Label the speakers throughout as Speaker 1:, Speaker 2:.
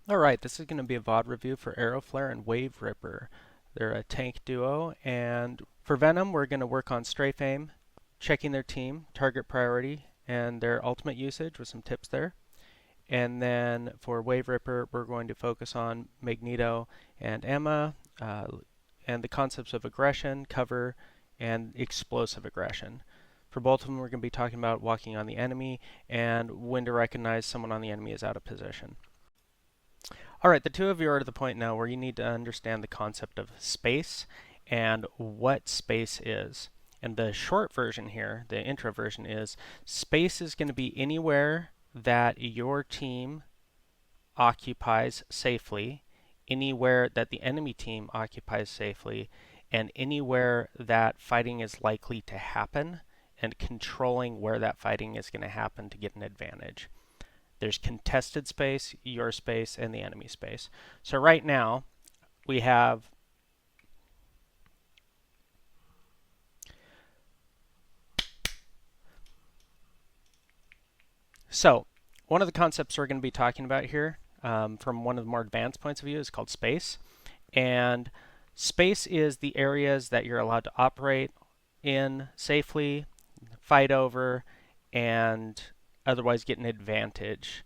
Speaker 1: Alright, this is going to be a VOD review for Aeroflare and Wave Ripper. They're a tank duo, and for Venom we're going to work on strafe aim, checking their team, target priority, and their ultimate usage with some tips there. And then for Wave Ripper we're going to focus on Magneto and Emma, and the concepts of aggression, cover, and explosive aggression. For both of them we're going to be talking about walking on the enemy and when to recognize someone on the enemy is out of position. Alright, the two of you are at the point now where you need to understand the concept of space and what space is. And the short version here, the intro version, is space is going to be anywhere that your team occupies safely, anywhere that the enemy team occupies safely, and anywhere that fighting is likely to happen, and controlling where that fighting is going to happen to get an advantage. There's contested space, your space, and the enemy space. So right now, we have one of the concepts we're going to be talking about here from one of the more advanced points of view is called space. And space is the areas that you're allowed to operate in safely, fight over, and otherwise get an advantage.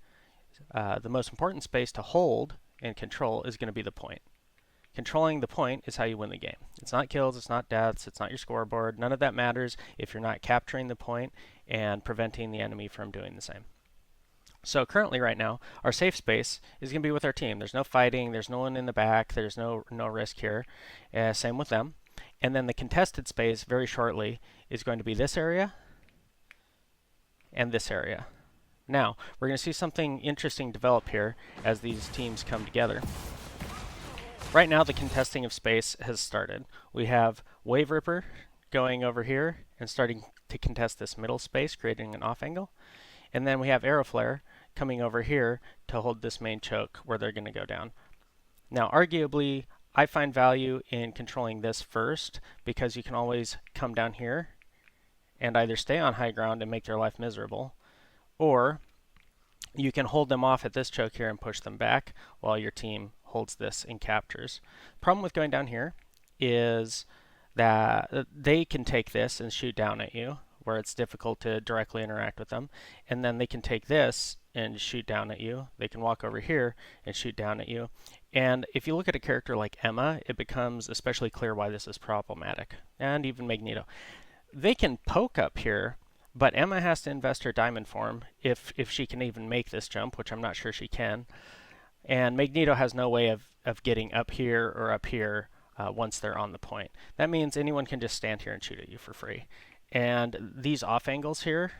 Speaker 1: The most important space to hold and control is going to be the point. Controlling the point is how you win the game. It's not kills, it's not deaths, it's not your scoreboard. None of that matters if you're not capturing the point and preventing the enemy from doing the same. So currently right now, our safe space is going to be with our team. There's no fighting, there's no one in the back, there's no risk here. Same with them. And then the contested space, very shortly, is going to be this area and this area. Now, we're going to see something interesting develop here as these teams come together. Right now, the contesting of space has started. We have Wave Ripper going over here and starting to contest this middle space, creating an off angle. And then we have Aeroflare coming over here to hold this main choke where they're going to go down. Now, arguably, I find value in controlling this first because you can always come down here and either stay on high ground and make their life miserable, or you can hold them off at this choke here and push them back while your team holds this and captures. Problem with going down here is that they can take this and shoot down at you, where it's difficult to directly interact with them, and then they can take this and shoot down at you. They can walk over here and shoot down at you. And if you look at a character like Emma, it becomes especially clear why this is problematic, and even Magneto. They can poke up here, but Emma has to invest her diamond form if she can even make this jump, which I'm not sure she can. And Magneto has no way of getting up here or up here once they're on the point. That means anyone can just stand here and shoot at you for free. And these off angles here,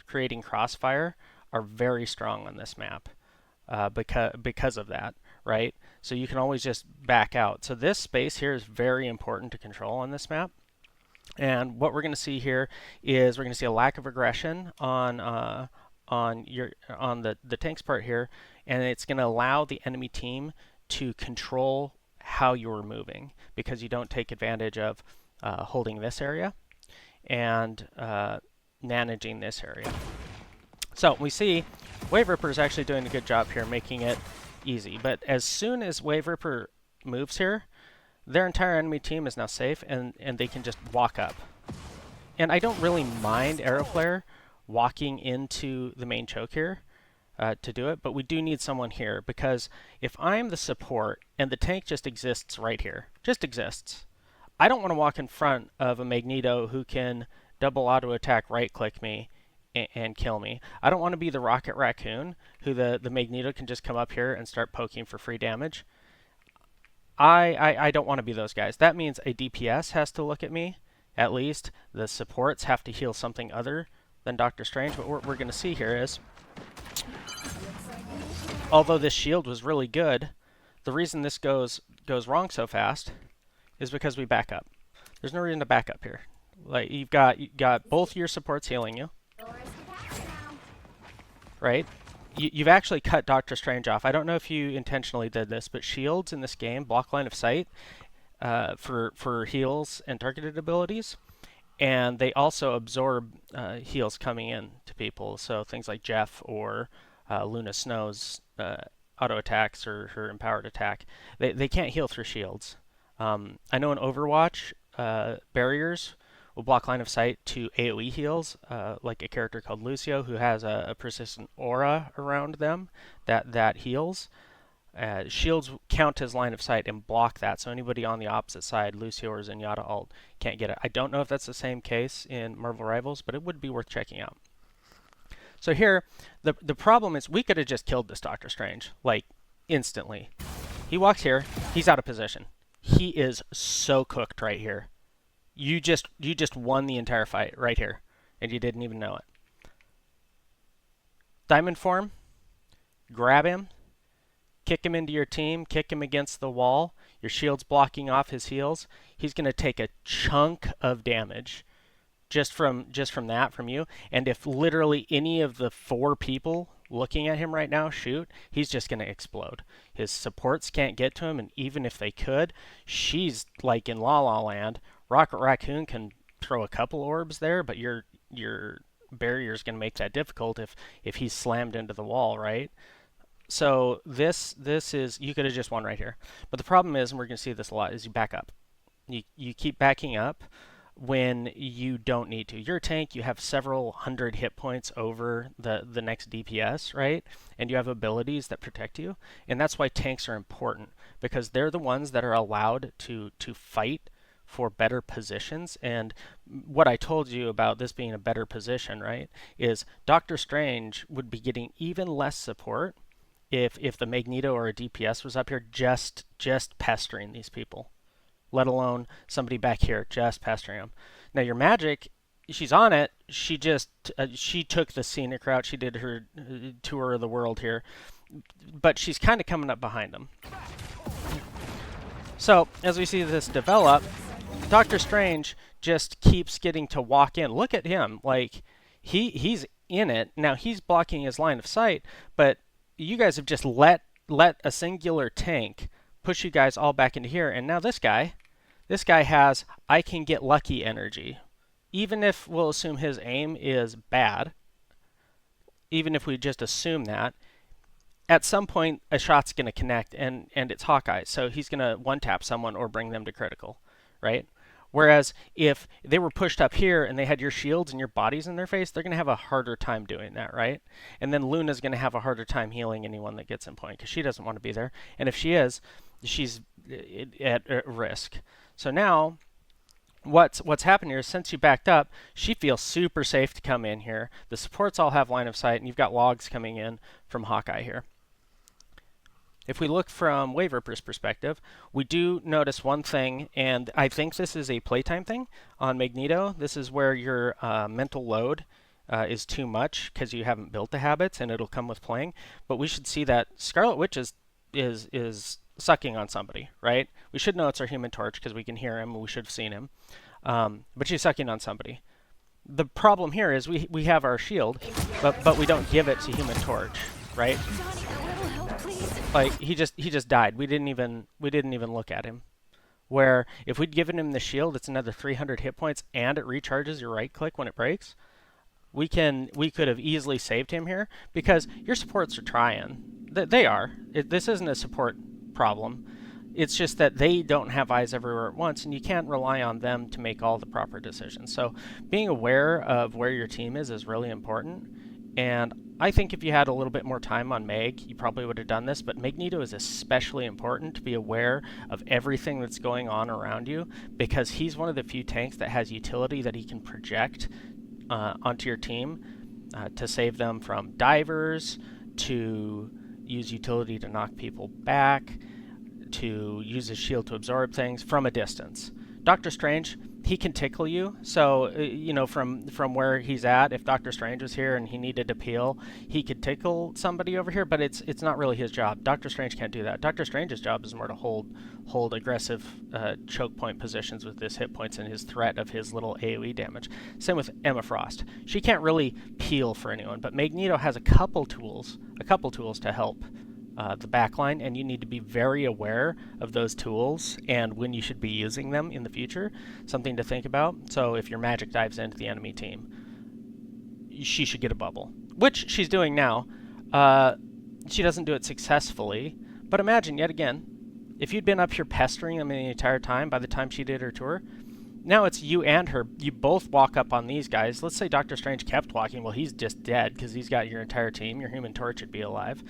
Speaker 1: creating crossfire, are very strong on this map because of that, right? So you can always just back out. So this space here is very important to control on this map. And what we're going to see here is we're going to see a lack of aggression on the tank's part here, and it's going to allow the enemy team to control how you're moving because you don't take advantage of holding this area and managing this area. So we see Wave Ripper is actually doing a good job here, making it easy. But as soon as Wave Ripper moves here, their entire enemy team is now safe, and they can just walk up. And I don't really mind Aeroflare walking into the main choke here to do it, but we do need someone here, because if I'm the support and the tank just exists right here, just exists, I don't want to walk in front of a Magneto who can double auto attack right click me and kill me. I don't want to be the Rocket Raccoon who the Magneto can just come up here and start poking for free damage. I don't want to be those guys. That means a DPS has to look at me, at least. The supports have to heal something other than Doctor Strange. But what we're going to see here is, although this shield was really good, the reason this goes wrong so fast is because we back up. There's no reason to back up here. Like you got both your supports healing you, right? You've actually cut Doctor Strange off. I don't know if you intentionally did this, but shields in this game block line of sight for heals and targeted abilities, and they also absorb heals coming in to people. So things like Jeff or Luna Snow's auto attacks or her empowered attack. They can't heal through shields. I know in Overwatch, barriers will block line of sight to AoE heals, like a character called Lucio who has a persistent aura around them that heals. Shields count as line of sight and block that, so anybody on the opposite side, Lucio or Zenyatta ult, can't get it. I don't know if that's the same case in Marvel Rivals, but it would be worth checking out. So here, the problem is we could have just killed this Doctor Strange, like, instantly. He walks here, he's out of position. He is so cooked right here. You just won the entire fight right here, and you didn't even know it. Diamond form, grab him, kick him into your team, kick him against the wall. Your shield's blocking off his heals. He's going to take a chunk of damage just from that from you. And if literally any of the 4 people looking at him right now shoot, he's just going to explode. His supports can't get to him, and even if they could, she's like in La La Land. Rocket Raccoon can throw a couple orbs there, but your barrier is going to make that difficult if he's slammed into the wall, right? So this is, you could have just won right here. But the problem is, and we're going to see this a lot, is you back up. You keep backing up when you don't need to. You're a tank, you have several hundred hit points over the next DPS, right? And you have abilities that protect you. And that's why tanks are important, because they're the ones that are allowed to fight for better positions. And what I told you about this being a better position, right, is Doctor Strange would be getting even less support if the Magneto or a DPS was up here just pestering these people, let alone somebody back here just pestering them. Now your magic, she's on it. She just she took the scenic route. She did her tour of the world here, but she's kind of coming up behind them. So as we see this develop, Doctor Strange just keeps getting to walk in. Look at him, like he's in it now. He's blocking his line of sight, but you guys have just let a singular tank push you guys all back into here, and now this guy has I can get lucky energy. Even if we'll assume his aim is bad, even if we just assume that, at some point a shot's going to connect, and it's Hawkeye, so he's going to one-tap someone or bring them to critical, right? Whereas if they were pushed up here and they had your shields and your bodies in their face, they're going to have a harder time doing that, right? And then Luna's going to have a harder time healing anyone that gets in point because she doesn't want to be there. And if she is, she's at risk. So now what's happened here is, since you backed up, she feels super safe to come in here. The supports all have line of sight, and you've got logs coming in from Hawkeye here. If we look from Waverper's perspective, we do notice one thing, and I think this is a playtime thing on Magneto. This is where your mental load is too much because you haven't built the habits, and it'll come with playing. But we should see that Scarlet Witch is sucking on somebody, right? We should know it's our Human Torch because we can hear him, and we should have seen him. But she's sucking on somebody. The problem here is we have our shield, but we don't give it to Human Torch, right? Like he just died. We didn't even look at him. Where if we'd given him the shield, it's another 300 hit points, and it recharges your right click when it breaks. We could have easily saved him here because your supports are trying. They are. This isn't a support problem. It's just that they don't have eyes everywhere at once, and you can't rely on them to make all the proper decisions. So being aware of where your team is really important. And I think if you had a little bit more time on Meg, you probably would have done this, but Magneto is especially important to be aware of everything that's going on around you, because he's one of the few tanks that has utility that he can project onto your team to save them from divers, to use utility to knock people back, to use his shield to absorb things from a distance. Doctor Strange, he can tickle you. So, from where he's at, if Doctor Strange was here and he needed to peel, he could tickle somebody over here, but it's not really his job. Doctor Strange can't do that. Doctor Strange's job is more to hold aggressive choke point positions with his hit points and his threat of his little AoE damage. Same with Emma Frost. She can't really peel for anyone, but Magneto has a couple tools to help the backline, and you need to be very aware of those tools and when you should be using them in the future. Something to think about. So if your magic dives into the enemy team, she should get a bubble, which she's doing now. She doesn't do it successfully. But imagine, yet again, if you'd been up here pestering them the entire time by the time she did her tour, now it's you and her. You both walk up on these guys. Let's say Doctor Strange kept walking. Well, he's just dead because he's got your entire team. Your Human Torch would be alive.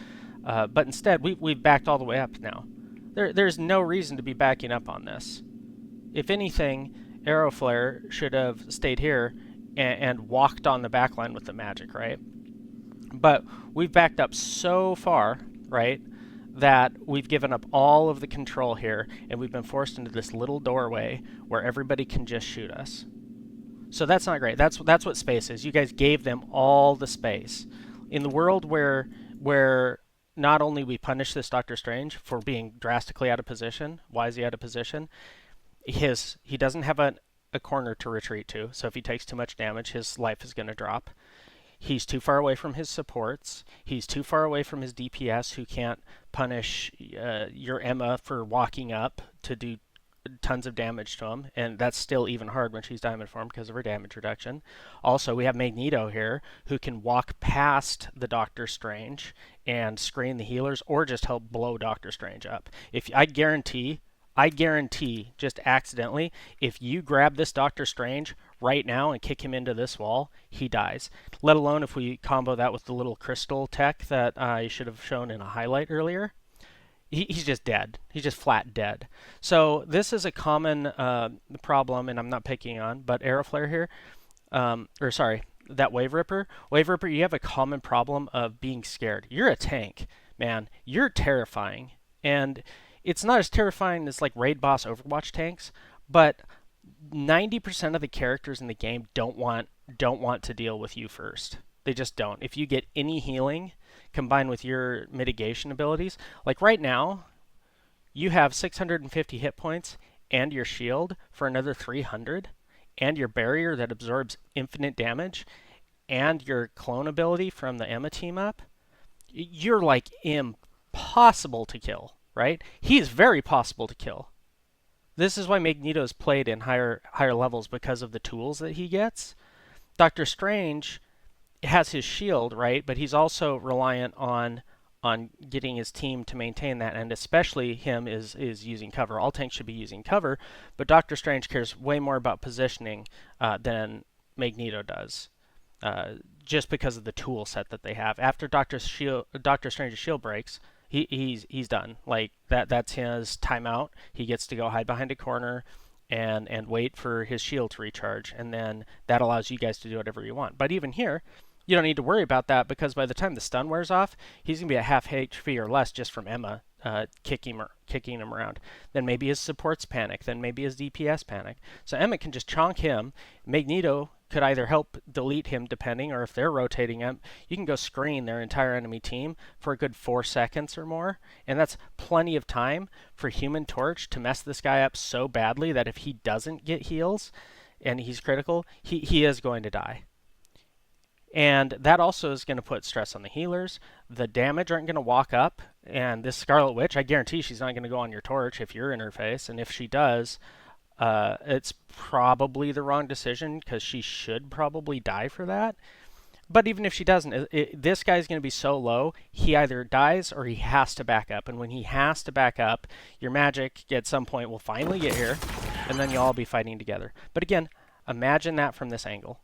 Speaker 1: But instead, we've backed all the way up now. There's no reason to be backing up on this. If anything, Arrow Flare should have stayed here and walked on the back line with the magic, right? But we've backed up so far, right, that we've given up all of the control here, and we've been forced into this little doorway where everybody can just shoot us. So that's not great. That's what space is. You guys gave them all the space. In the world where not only we punish this Doctor Strange for being drastically out of position, why is he out of position? He doesn't have a corner to retreat to, so if he takes too much damage, his life is going to drop. He's too far away from his supports. He's too far away from his DPS, who can't punish your Emma for walking up to do tons of damage to him, and that's still even hard when she's diamond form because of her damage reduction. Also, we have Magneto here, who can walk past the Doctor Strange and screen the healers, or just help blow Doctor Strange up. If I guarantee, just accidentally, if you grab this Doctor Strange right now and kick him into this wall, he dies. Let alone if we combo that with the little crystal tech that I should have shown in a highlight earlier. He's just dead. He's just flat dead. So this is a common problem, and I'm not picking on, but Arrow Flare here, that Wave Ripper. Wave Ripper, you have a common problem of being scared. You're a tank, man. You're terrifying. And it's not as terrifying as like raid boss Overwatch tanks, but 90% of the characters in the game don't want to deal with you first. They just don't. If you get any healing combined with your mitigation abilities, like right now, you have 650 hit points and your shield for another 300, and your barrier that absorbs infinite damage, and your clone ability from the Emma team up. You're like impossible to kill, right? He is very possible to kill. This is why Magneto is played in higher levels, because of the tools that he gets. Doctor Strange has his shield, right? But he's also reliant on getting his team to maintain that, and especially him is using cover. All tanks should be using cover, but Doctor Strange cares way more about positioning than Magneto does, just because of the tool set that they have. After Doctor Strange's shield breaks, he's done. Like that's his timeout. He gets to go hide behind a corner and wait for his shield to recharge, and then that allows you guys to do whatever you want. But even here, you don't need to worry about that, because by the time the stun wears off, he's going to be at half HP or less just from Emma kicking him around. Then maybe his supports panic. Then maybe his DPS panic. So Emma can just chonk him. Magneto could either help delete him, depending, or if they're rotating him, you can go screen their entire enemy team for a good 4 seconds or more. And that's plenty of time for Human Torch to mess this guy up so badly that if he doesn't get heals and he's critical, he is going to die. And that also is going to put stress on the healers. The damage aren't going to walk up. And this Scarlet Witch, I guarantee she's not going to go on your torch if you're in her face. And if she does, it's probably the wrong decision, because she should probably die for that. But even if she doesn't, this guy's going to be so low, he either dies or he has to back up. And when he has to back up, your magic at some point will finally get here, and then you'll all be fighting together. But again, imagine that from this angle.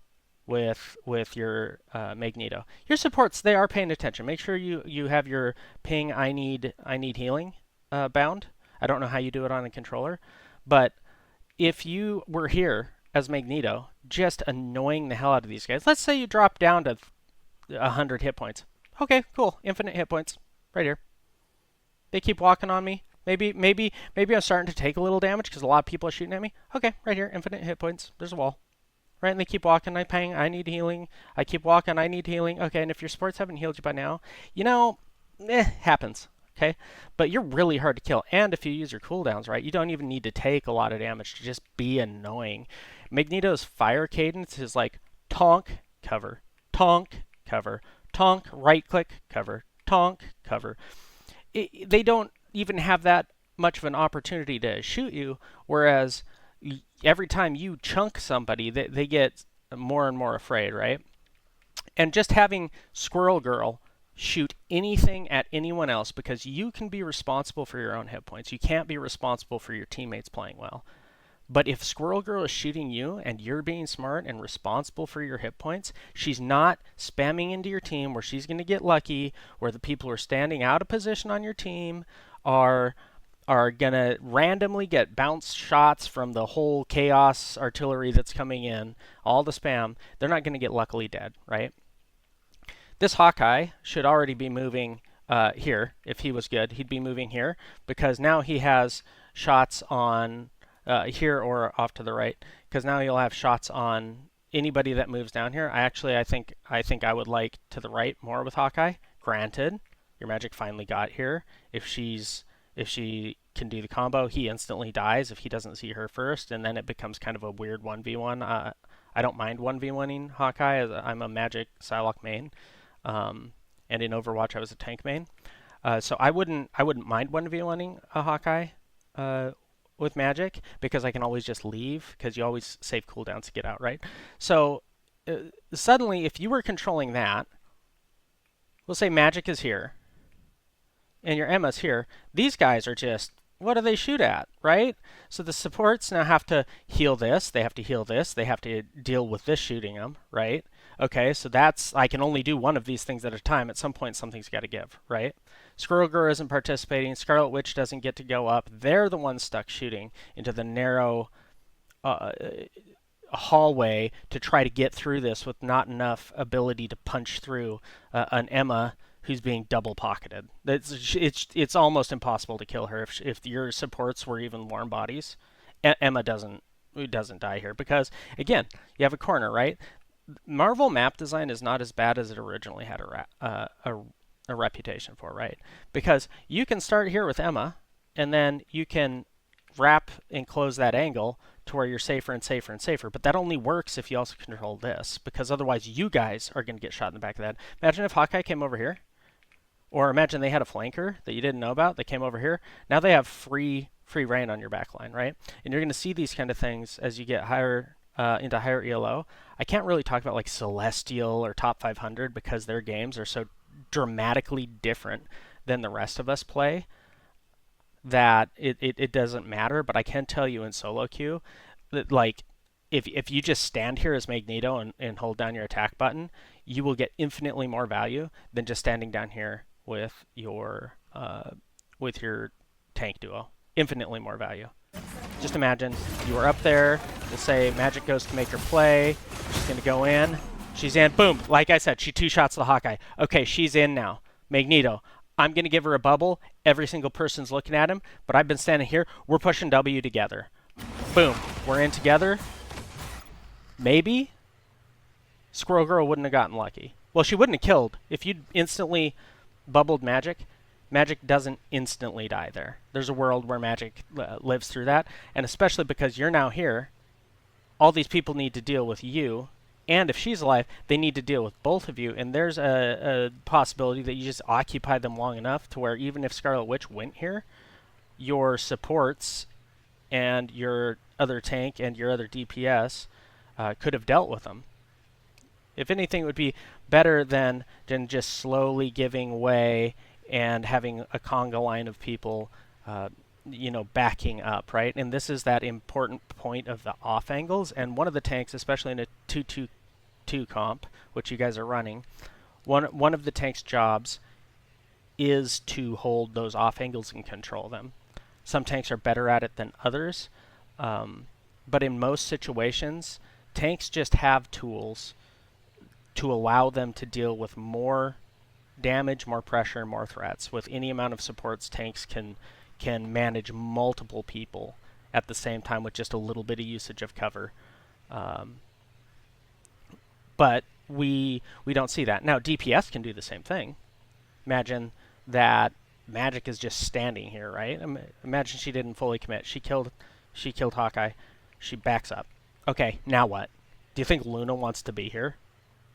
Speaker 1: With your Magneto. Your supports, they are paying attention. Make sure you have your ping I need healing bound. I don't know how you do it on a controller, but if you were here as Magneto, just annoying the hell out of these guys. Let's say you drop down to 100 hit points. Okay, cool. Infinite hit points right here. They keep walking on me. Maybe I'm starting to take a little damage because a lot of people are shooting at me. Okay, right here, infinite hit points. There's a wall. Right, and they keep walking, I ping, I need healing. I keep walking, I need healing. Okay, and if your supports haven't healed you by now, happens. Okay, but you're really hard to kill. And if you use your cooldowns right, you don't even need to take a lot of damage to just be annoying. Magneto's fire cadence is like tonk, cover, tonk, cover, tonk, right click, cover, tonk, cover. They don't even have that much of an opportunity to shoot you, whereas every time you chunk somebody, they get more and more afraid, right? And just having Squirrel Girl shoot anything at anyone else because you can be responsible for your own hit points. You can't be responsible for your teammates playing well. But if Squirrel Girl is shooting you and you're being smart and responsible for your hit points, she's not spamming into your team where she's going to get lucky, where the people who are standing out of position on your team are going to randomly get bounced shots from the whole chaos artillery that's coming in, all the spam. They're not going to get luckily dead, right? This Hawkeye should already be moving here. If he was good, he'd be moving here because now he has shots on here or off to the right. Because now he'll have shots on anybody that moves down here. I think I would like to the right more with Hawkeye. Granted, your magic finally got here. If she can do the combo, he instantly dies if he doesn't see her first, and then it becomes kind of a weird 1v1. I don't mind 1v1ing Hawkeye, as I'm a magic Psylocke main. And in Overwatch, I was a tank main. So I wouldn't mind 1v1ing a Hawkeye with magic because I can always just leave because you always save cooldowns to get out, right? So suddenly, if you were controlling that, we'll say magic is here and your Emma's here. These guys are just, what do they shoot at, right? So the supports now have to heal this, they have to heal this, they have to deal with this shooting them, right? Okay, so that's, I can only do one of these things at a time. At some point, something's got to give, right? Squirrel Girl isn't participating. Scarlet Witch doesn't get to go up. They're the ones stuck shooting into the narrow hallway to try to get through this with not enough ability to punch through an Emma who's being double pocketed. It's almost impossible to kill her if your supports were even warm bodies. Emma doesn't die here because, again, you have a corner, right? Marvel map design is not as bad as it originally had a reputation for, right? Because you can start here with Emma, and then you can wrap and close that angle to where you're safer and safer and safer. But that only works if you also control this, because otherwise you guys are going to get shot in the back of the head. Imagine if Hawkeye came over here, or imagine they had a flanker that you didn't know about that came over here. Now they have free reign on your back line, right? And you're going to see these kind of things as you get higher into higher ELO. I can't really talk about like Celestial or Top 500 because their games are so dramatically different than the rest of us play that it doesn't matter. But I can tell you in solo queue that, like, if you just stand here as Magneto and hold down your attack button, you will get infinitely more value than just standing down here with your tank duo. Infinitely more value. Just imagine you were up there. We'll say magic goes to make her play. She's going to go in. She's in. Boom. Like I said, she two shots the Hawkeye. Okay, she's in now. Magneto. I'm going to give her a bubble. Every single person's looking at him, but I've been standing here. We're pushing W together. Boom. We're in together. Maybe Squirrel Girl wouldn't have gotten lucky. Well, she wouldn't have killed. If you'd instantly bubbled magic, magic doesn't instantly die there. There's a world where magic lives through that, and especially because you're now here, all these people need to deal with you, and if she's alive, they need to deal with both of you, and there's a possibility that you just occupy them long enough to where even if Scarlet Witch went here, your supports and your other tank and your other DPS could have dealt with them. If anything, it would be better than just slowly giving way and having a conga line of people, backing up, right? And this is that important point of the off angles. And one of the tanks, especially in a 2-2-2 comp, which you guys are running, one of the tank's jobs is to hold those off angles and control them. Some tanks are better at it than others, but in most situations, tanks just have tools to allow them to deal with more damage, more pressure, more threats. With any amount of supports, tanks can manage multiple people at the same time with just a little bit of usage of cover. But we don't see that. Now, DPS can do the same thing. Imagine that magic is just standing here, right? Imagine she didn't fully commit. She killed Hawkeye. She backs up. Okay, now what? Do you think Luna wants to be here?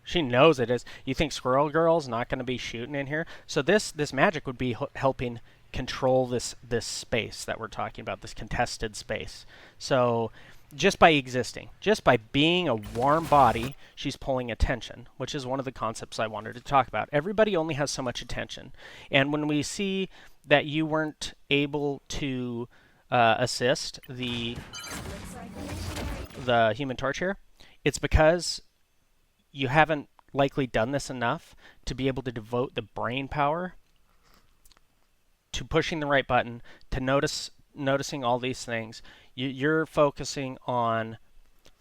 Speaker 1: She knows it is. You think Squirrel Girl's not going to be shooting in here? So this magic would be helping control this space that we're talking about, this contested space. So just by existing, just by being a warm body, she's pulling attention, which is one of the concepts I wanted to talk about. Everybody only has so much attention. And when we see that you weren't able to assist the Human Torch here, it's because you haven't likely done this enough to be able to devote the brain power to pushing the right button, to noticing all these things. You're focusing on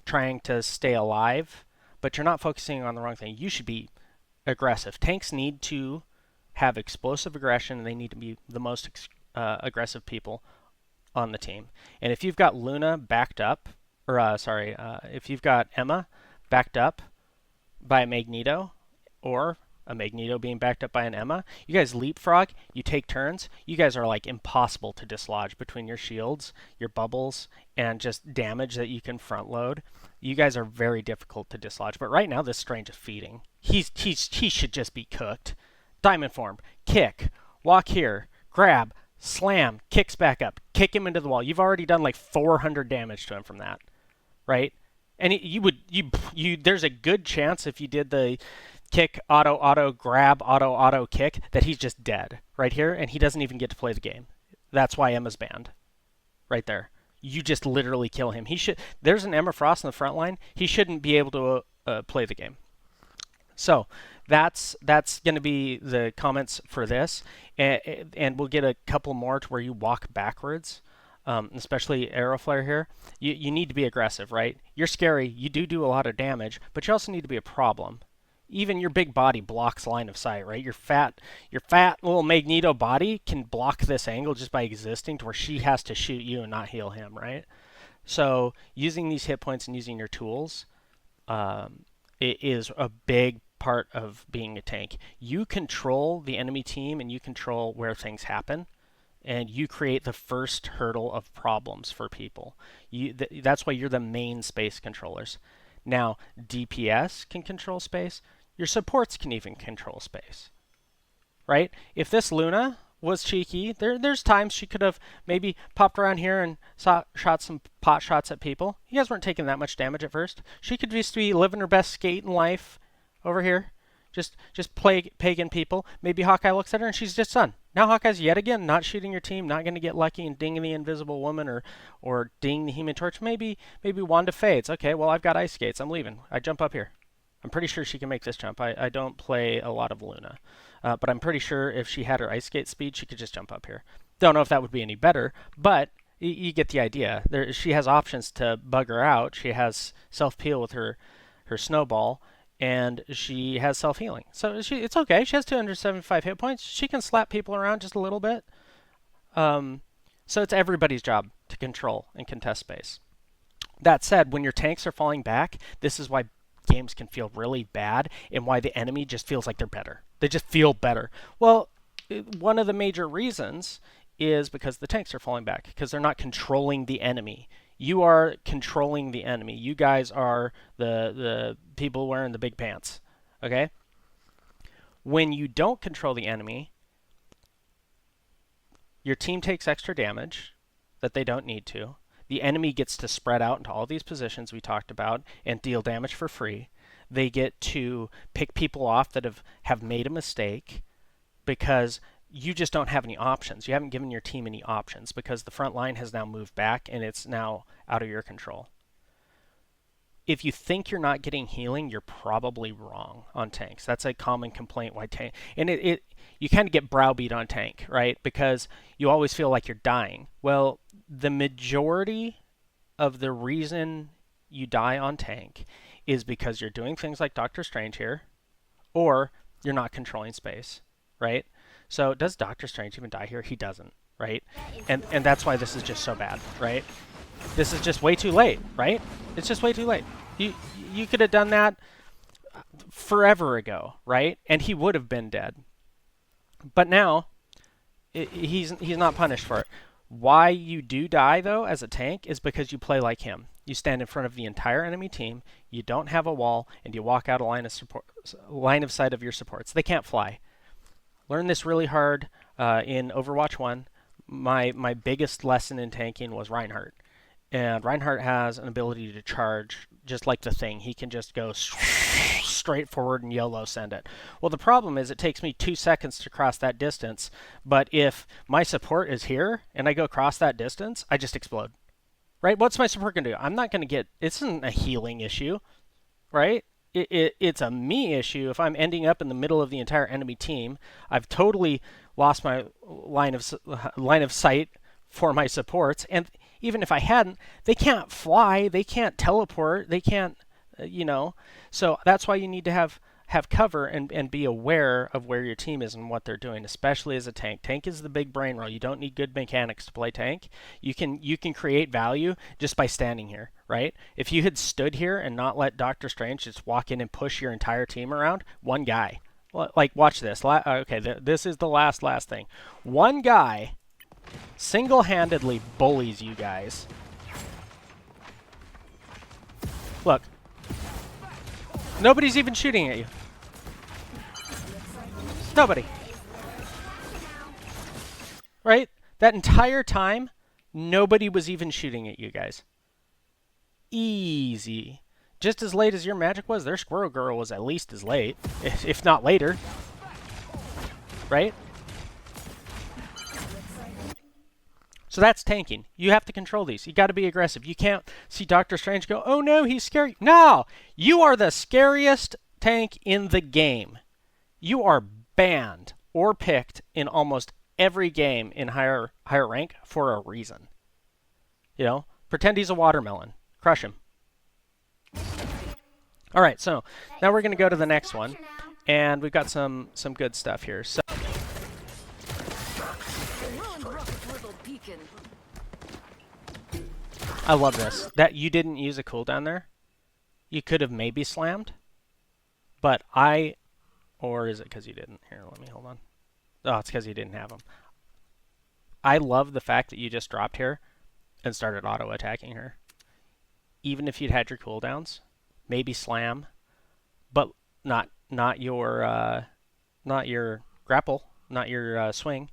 Speaker 1: trying to stay alive, but you're not focusing on the wrong thing. You should be aggressive. Tanks need to have explosive aggression, and they need to be the most aggressive people on the team. And if you've got Luna backed up, or if you've got Emma backed up by a Magneto, or a Magneto being backed up by an Emma, you guys leapfrog, you take turns, you guys are like impossible to dislodge between your shields, your bubbles, and just damage that you can front load. You guys are very difficult to dislodge. But right now, this Strange is feeding. He should just be cooked. Diamond form, kick, walk here, grab, slam, kicks back up, kick him into the wall. You've already done like 400 damage to him from that, right? And there's a good chance if you did the kick, auto, grab, auto, kick, that he's just dead right here, and he doesn't even get to play the game. That's why Emma's banned. Right there. You just literally kill him. There's an Emma Frost in the front line. He shouldn't be able to play the game. So that's going to be the comments for this, and we'll get a couple more to where you walk backwards. Especially Aeroflare here, you need to be aggressive, right? You're scary, you do a lot of damage, but you also need to be a problem. Even your big body blocks line of sight, right? Your fat little Magneto body can block this angle just by existing to where she has to shoot you and not heal him, right? So using these hit points and using your tools it is a big part of being a tank. You control the enemy team and you control where things happen. And you create the first hurdle of problems for people. That's why you're the main space controllers. Now, DPS can control space. Your supports can even control space, right? If this Luna was cheeky, there's times she could have maybe popped around here and shot some pot shots at people. You guys weren't taking that much damage at first. She could just be living her best skating life over here. Just pagan people. Maybe Hawkeye looks at her and she's just done. Now Hawkeye's yet again not shooting your team, not going to get lucky and ding the Invisible Woman or ding the Human Torch. Maybe Wanda fades. Okay, well, I've got ice skates. I'm leaving. I jump up here. I'm pretty sure she can make this jump. I don't play a lot of Luna. But I'm pretty sure if she had her ice skate speed, she could just jump up here. Don't know if that would be any better, but you get the idea. She has options to bug her out. She has self-peel with her snowball. And she has self-healing. So it's okay. She has 275 hit points. She can slap people around just a little bit. So it's everybody's job to control and contest space. That said, when your tanks are falling back, this is why games can feel really bad and why the enemy just feels like they're better. They just feel better. Well, one of the major reasons is because the tanks are falling back, because they're not controlling the enemy. You are controlling the enemy. You guys are the people wearing the big pants, okay? When you don't control the enemy, your team takes extra damage that they don't need to. The enemy gets to spread out into all these positions we talked about and deal damage for free. They get to pick people off that have made a mistake because you just don't have any options. You haven't given your team any options because the front line has now moved back and it's now out of your control. If you think you're not getting healing, you're probably wrong on tanks. That's a common complaint why tank, and you kind of get browbeat on tank, right? Because you always feel like you're dying. Well, the majority of the reason you die on tank is because you're doing things like Doctor Strange here, or you're not controlling space, right? So does Doctor Strange even die here? He doesn't, right? And that's why this is just so bad, right? This is just way too late, right? It's just way too late. You could have done that forever ago, right? And he would have been dead. But now he's not punished for it. Why you do die though as a tank is because you play like him. You stand in front of the entire enemy team, you don't have a wall, and you walk out a line of sight of your supports. They can't fly. Learned this really hard in Overwatch 1. My biggest lesson in tanking was Reinhardt. And Reinhardt has an ability to charge just like the Thing. He can just go straight forward and YOLO send it. Well, the problem is it takes me 2 seconds to cross that distance, but if my support is here and I go across that distance, I just explode. Right? What's my support going to do? I'm not going to get... It isn't a healing issue, right? It's a me issue if I'm ending up in the middle of the entire enemy team. I've totally lost my line of sight for my supports, and even if I hadn't, they can't fly, they can't teleport, they can't, So that's why you need to have cover and be aware of where your team is and what they're doing, especially as a tank. Tank is the big brain roll. You don't need good mechanics to play tank. You can create value just by standing here, right? If you had stood here and not let Doctor Strange just walk in and push your entire team around, one guy. Like, watch this. Okay, this is the last thing. One guy single-handedly bullies you guys. Look. Nobody's even shooting at you. Nobody. Right? That entire time, nobody was even shooting at you guys. Easy. Just as late as your magic was, their Squirrel Girl was at least as late, if not later. Right? So that's tanking. You have to control these. You got to be aggressive. You can't see Doctor Strange go, oh no, he's scary. No! You are the scariest tank in the game. You are banned or picked in almost every game in higher rank for a reason. Pretend he's a watermelon. Crush him. All right, so now we're going to go to the next one, and we've got some good stuff here. So I love this. That you didn't use a cooldown there. You could have maybe slammed, but or is it because you didn't? Here, let me hold on. Oh, it's because you didn't have them. I love the fact that you just dropped here and started auto-attacking her. Even if you'd had your cooldowns, maybe slam, but not your grapple, not your swing,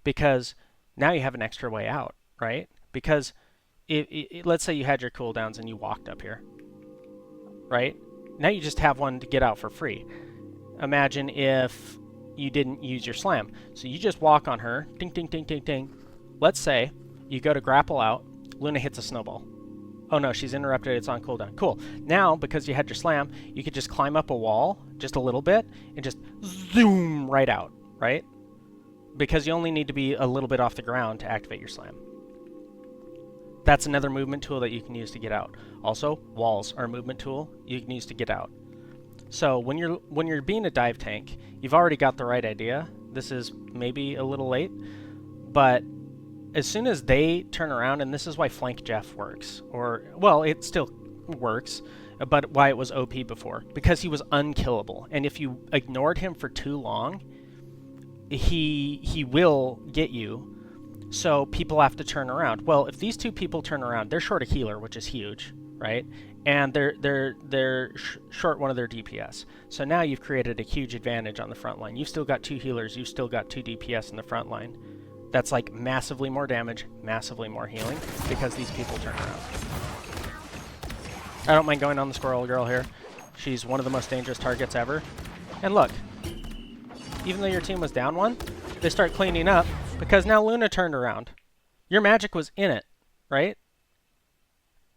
Speaker 1: because now you have an extra way out, right? Because let's say you had your cooldowns and you walked up here, right? Now you just have one to get out for free. Imagine if you didn't use your slam. So you just walk on her, ding, ding, ding, ding, ding. Let's say you go to grapple out, Luna hits a snowball. Oh no, she's interrupted, it's on cooldown. Cool. Now, because you had your slam, you could just climb up a wall just a little bit and just zoom right out, right? Because you only need to be a little bit off the ground to activate your slam. That's another movement tool that you can use to get out. Also, walls are a movement tool you can use to get out. So when you're being a dive tank, you've already got the right idea. This is maybe a little late, but as soon as they turn around, and this is why Flank Jeff works, well, it still works, but why it was OP before, because he was unkillable, and if you ignored him for too long, he will get you. So people have to turn around. Well, if these two people turn around, they're short a healer, which is huge, right? And they're short one of their DPS. So now you've created a huge advantage on the front line. You've still got 2 healers. You've still got 2 DPS in the front line. That's like massively more damage, massively more healing, because these people turn around. I don't mind going on the Squirrel Girl here. She's one of the most dangerous targets ever. And look, even though your team was down 1, they start cleaning up because now Luna turned around. Your magic was in it, right?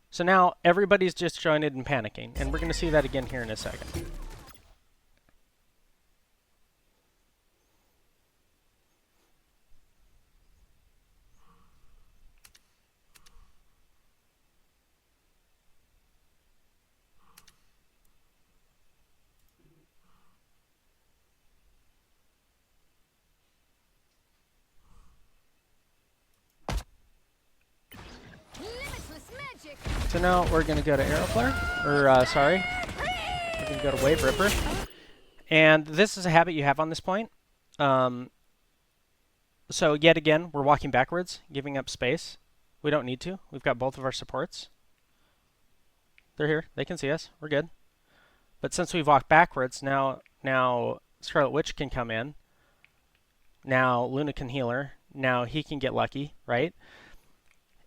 Speaker 1: So now everybody's disjointed and panicking, and we're going to see that again here in a second. So now we're going to go to Arrow Flare, or sorry, we're going to go to Wave Ripper. And this is a habit you have on this point. So yet again, we're walking backwards, giving up space. We don't need to. We've got both of our supports. They're here. They can see us. We're good. But since we've walked backwards, now Scarlet Witch can come in. Now Luna can heal her. Now he can get lucky, right?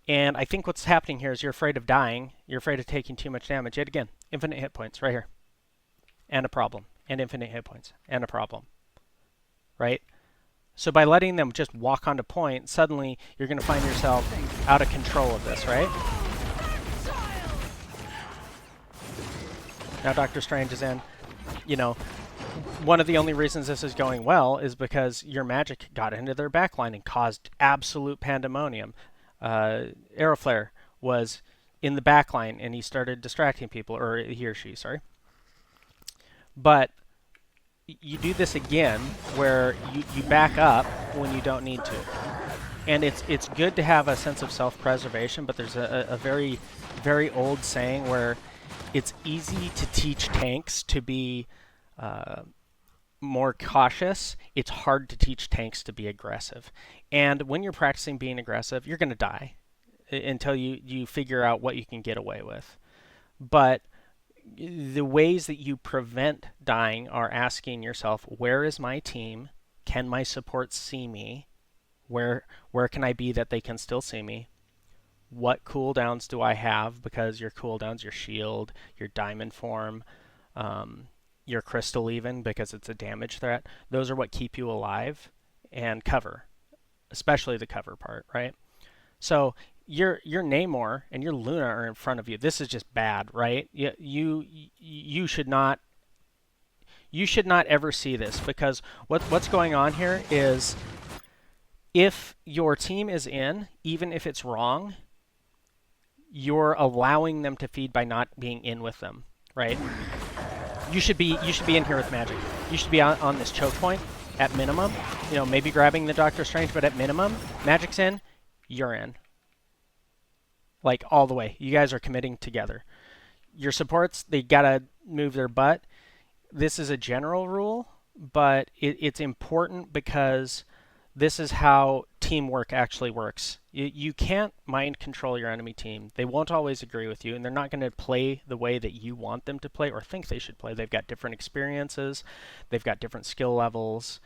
Speaker 1: And I think what's happening here is you're afraid of dying. You're afraid of taking too much damage. Yet again, infinite hit points right here. And a problem. And infinite hit points. And a problem. Right? So by letting them just walk onto point, suddenly you're going to find yourself out of control of this, right? Now Doctor Strange is in. You know, one of the only reasons this is going well is because your magic got into their backline and caused absolute pandemonium. Aeroflare was in the backline and he started distracting people, or he or she, sorry. But you do this again where you back up when you don't need to. And it's good to have a sense of self-preservation, but there's a very, very old saying where it's easy to teach tanks to be more cautious. It's hard to teach tanks to be aggressive. And when you're practicing being aggressive, you're going to die until you figure out what you can get away with. But the ways that you prevent dying are asking yourself, where is my team? Can my support see me? Where can I be that they can still see me? What cooldowns do I have? Because your cooldowns, your shield, your diamond form, your crystal even, because it's a damage threat, those are what keep you alive, and cover, especially the cover part, right? So your Namor and your Luna are in front of you. This is just bad, right? You should not ever see this, because what's going on here is if your team is in, even if it's wrong, you're allowing them to feed by not being in with them, right? You should be in here with magic. You should be on this choke point at minimum. You know, maybe grabbing the Doctor Strange, but at minimum, magic's in, you're in. Like all the way. You guys are committing together. Your supports, they gotta move their butt. This is a general rule, but it's important because this is how teamwork actually works. You can't mind control your enemy team. They won't always agree with you, and they're not going to play the way that you want them to play or think they should play. They've got different experiences. They've got different skill levels.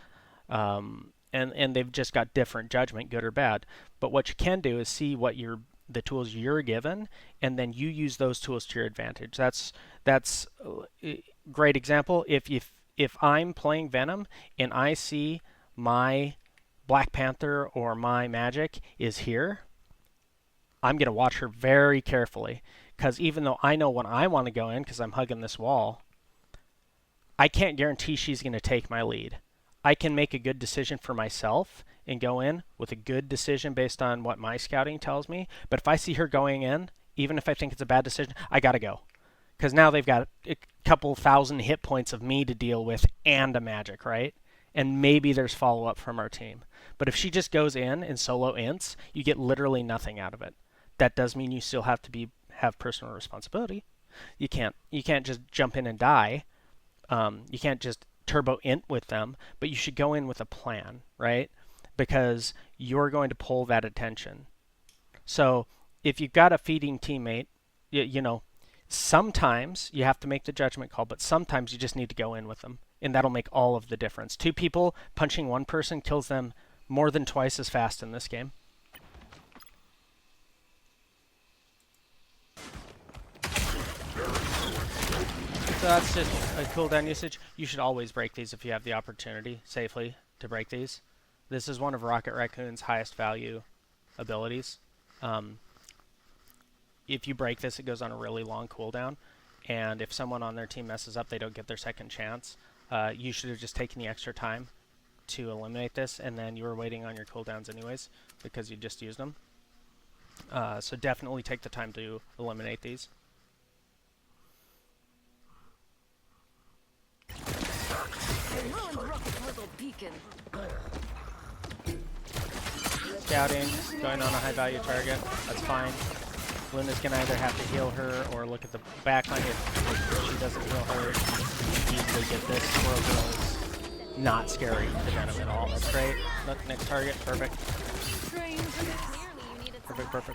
Speaker 1: And they've just got different judgment, good or bad. But what you can do is see what the tools you're given, and then you use those tools to your advantage. That's a great example. If I'm playing Venom and I see my Black Panther or my magic is here, I'm going to watch her very carefully, because even though I know when I want to go in because I'm hugging this wall, I can't guarantee she's going to take my lead. I can make a good decision for myself and go in with a good decision based on what my scouting tells me, but if I see her going in, even if I think it's a bad decision, I got to go, because now they've got a couple thousand hit points of me to deal with and a magic, right? And maybe there's follow-up from our team. But if she just goes in and solo ints, you get literally nothing out of it. That does mean you still have to have personal responsibility. You can't just jump in and die. You can't just turbo int with them, but you should go in with a plan, right? Because you're going to pull that attention. So if you've got a feeding teammate, you know, sometimes you have to make the judgment call, but sometimes you just need to go in with them. And that'll make all of the difference. 2 people punching 1 person kills them more than twice as fast in this game. So that's just a cooldown usage. You should always break these if you have the opportunity safely to break these. This is one of Rocket Raccoon's highest value abilities. If you break this, it goes on a really long cooldown. And if someone on their team messes up, they don't get their second chance. You should have just taken the extra time to eliminate this, and then you were waiting on your cooldowns anyways because you just used them. So definitely take the time to eliminate these. Scouting, going on a high value target, that's fine. Luna's going to either have to heal her or look at the backline. If she doesn't heal her, you can easily get this. Squirrel Girl is not scary to Venom at all. That's great. Look, next target, perfect.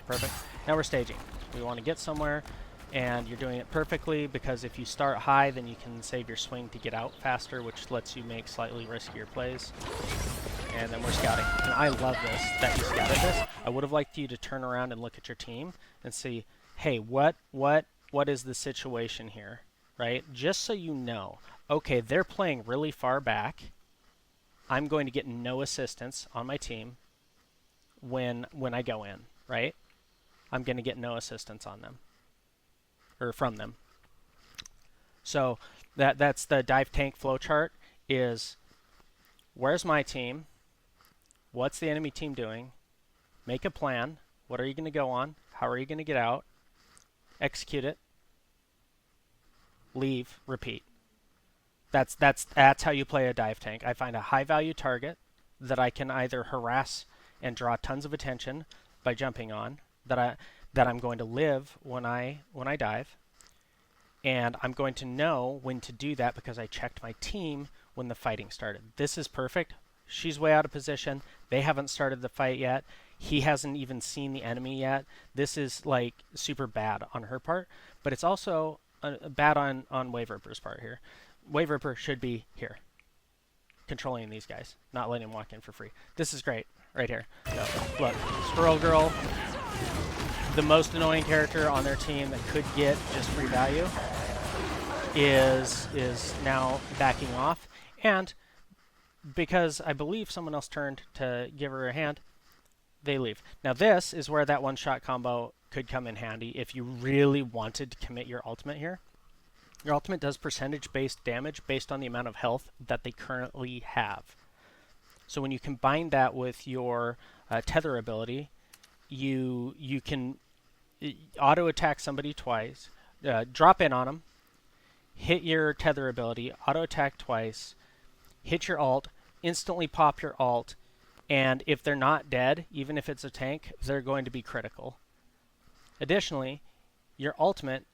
Speaker 1: Perfect. Now we're staging. We want to get somewhere, and you're doing it perfectly, because if you start high, then you can save your swing to get out faster, which lets you make slightly riskier plays. and then we're scouting. And I love this, that you scouted this. I would have liked you to turn around and look at your team and see, hey, what is the situation here, right? Just so you know, okay, they're playing really far back. I'm going to get no assistance on my team when I go in, right? I'm going to get no assistance on them, or from them. So that's the dive tank flowchart is, where's my team? What's the enemy team doing? Make a plan. What are you going to go on? How are you going to get out? Execute it. Leave. Repeat. That's how you play a dive tank. I find a high value target that I can either harass and draw tons of attention by jumping on, that I'm going to live when I dive, and I'm going to know when to do that because I checked my team when the fighting started. This is perfect. She's way out of position. They haven't started the fight yet. He hasn't even seen the enemy yet. This is like super bad on her part, but it's also bad on Wave Ripper's part here. Wave Ripper should be here, controlling these guys, not letting them walk in for free. This is great right here. So, look, Squirrel Girl, the most annoying character on their team that could get just free value, is now backing off, and because I believe someone else turned to give her a hand, they leave. Now this is where that one-shot combo could come in handy if you really wanted to commit your ultimate here. Your ultimate does percentage-based damage based on the amount of health that they currently have. So when you combine that with your tether ability, you can auto-attack somebody twice, drop in on them, hit your tether ability, auto-attack twice, hit your ult, instantly pop your ult, and if they're not dead, even if it's a tank, they're going to be critical. Additionally, your ultimate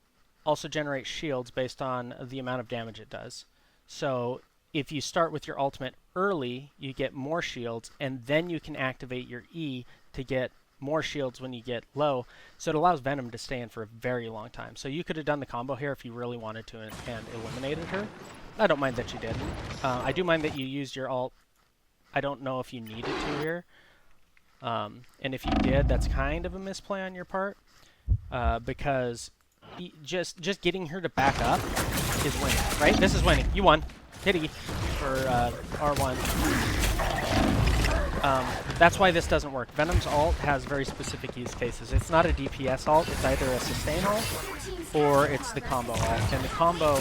Speaker 1: also generates shields based on the amount of damage it does. So if you start with your ultimate early, you get more shields, and then you can activate your E to get more shields when you get low. So it allows Venom to stay in for a very long time. So you could have done the combo here if you really wanted to and eliminated her. I don't mind that you didn't. I do mind that you used your ult. I don't know if you needed to here. And if you did, that's kind of a misplay on your part. Because just getting her to back up is winning, right? This is winning. You won. Kitty for R1. That's why this doesn't work. Venom's ult has very specific use cases. It's not a DPS ult. It's either a sustain ult or it's the combo ult. And the combo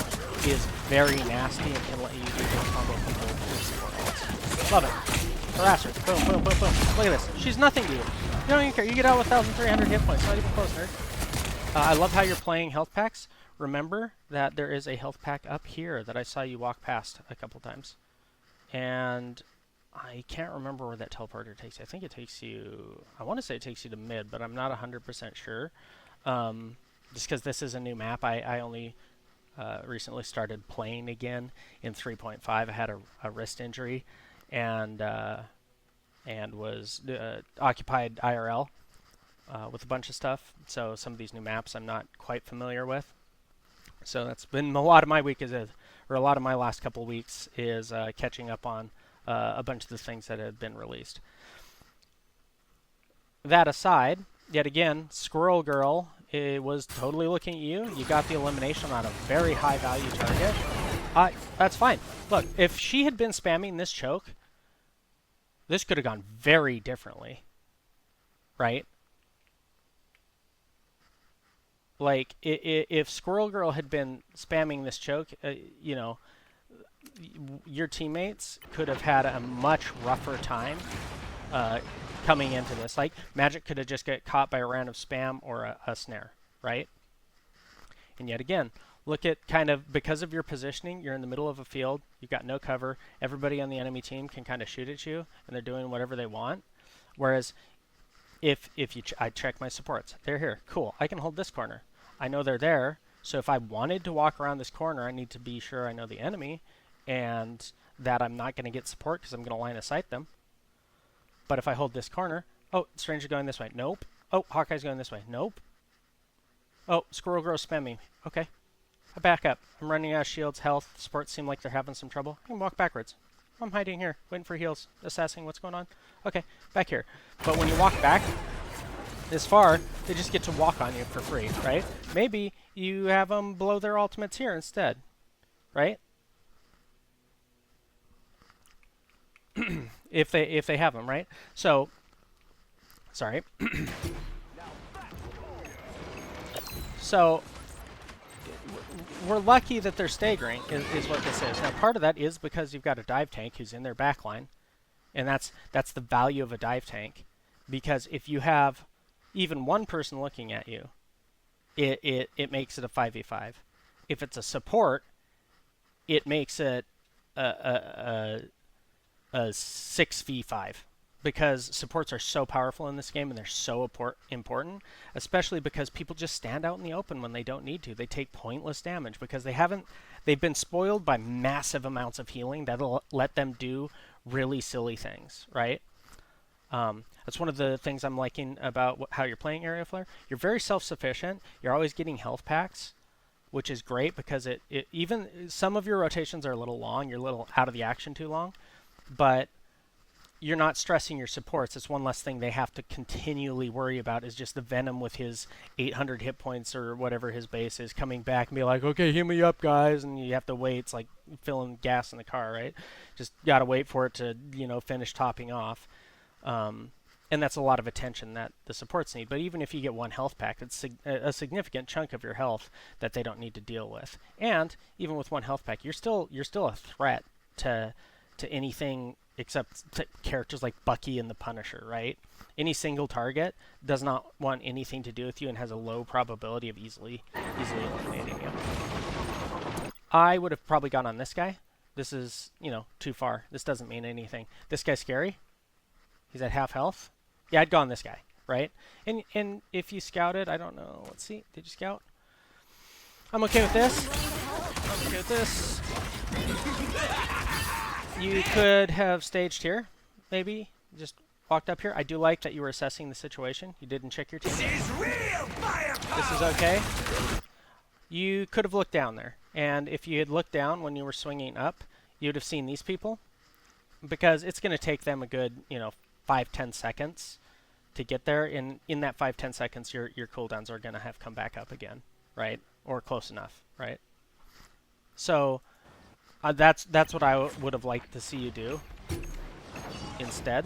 Speaker 1: is very nasty and can let you do the combo people with support ults. Love it. Harass her. Boom, boom, boom, boom. Look at this. She's nothing to you. You don't even care. You get out with 1,300 hit points. Not even close, nerd. I love how you're playing health packs. Remember that there is a health pack up here that I saw you walk past a couple times. And I can't remember where that teleporter takes you. I think it takes you, I want to say it takes you to mid, but I'm not 100% sure. Just because this is a new map, I only recently started playing again in 3.5. I had a wrist injury and was occupied IRL. With a bunch of stuff, so some of these new maps I'm not quite familiar with. So that's been a lot of my week, or a lot of my last couple weeks is catching up on a bunch of the things that have been released. That aside, yet again, Squirrel Girl was totally looking at you. You got the elimination on a very high value target. That's fine. Look, if she had been spamming this choke, this could have gone very differently, right? Like, if Squirrel Girl had been spamming this choke, you know, your teammates could have had a much rougher time coming into this. Like, Magic could have just got caught by a random spam or a snare, right? And yet again, look at kind of, because of your positioning, you're in the middle of a field, you've got no cover, everybody on the enemy team can kind of shoot at you, and they're doing whatever they want. Whereas, if I check my supports, they're here, cool, I can hold this corner. I know they're there, so if I wanted to walk around this corner, I need to be sure I know the enemy and that I'm not going to get support because I'm going to line of sight them. But if I hold this corner, oh, Stranger's going this way. Nope. Oh, Hawkeye's going this way. Nope. Oh, Squirrel Girl's spamming. Okay. I back up. I'm running out of shields, health. Supports seem like they're having some trouble. I can walk backwards. I'm hiding here, waiting for heals, assessing what's going on. Okay, back here. But when you walk back this far, they just get to walk on you for free, right? Maybe you have them blow their ultimates here instead, right? if they have them, right? So, sorry. So, we're lucky that they're staggering, is what this is. Now, part of that is because you've got a dive tank who's in their backline, and that's the value of a dive tank. Because if you have even one person looking at you, it makes it a 5v5. If it's a support, it makes it a 6v5. Because supports are so powerful in this game and they're so important, especially because people just stand out in the open when they don't need to. They take pointless damage because they've been spoiled by massive amounts of healing that'll let them do really silly things, right? That's one of the things I'm liking about how you're playing Area Flare. You're very self-sufficient. You're always getting health packs, which is great because it even some of your rotations are a little long. You're a little out of the action too long, but you're not stressing your supports. It's one less thing they have to continually worry about is just the Venom with his 800 hit points or whatever his base is coming back and be like, okay, heal me up, guys. And you have to wait. It's like filling gas in the car, right? Just got to wait for it to, finish topping off. And that's a lot of attention that the supports need. But even if you get one health pack, it's a significant chunk of your health that they don't need to deal with. And even with one health pack, you're still a threat to anything except characters like Bucky and the Punisher, right? Any single target does not want anything to do with you and has a low probability of easily eliminating you. I would have probably gone on this guy. This is, too far. This doesn't mean anything. This guy's scary. He's at half health. Yeah, I'd go on this guy, right? And if you scouted, I don't know. Let's see. Did you scout? I'm okay with this. I'm okay with this. You could have staged here, maybe. Just walked up here. I do like that you were assessing the situation. You didn't check your team. This is okay. You could have looked down there. And if you had looked down when you were swinging up, you'd have seen these people. Because it's going to take them a good, 5-10 seconds to get there. In that 5-10 seconds, your cooldowns are going to have come back up again, right? Or close enough, right? So that's what I would have liked to see you do instead.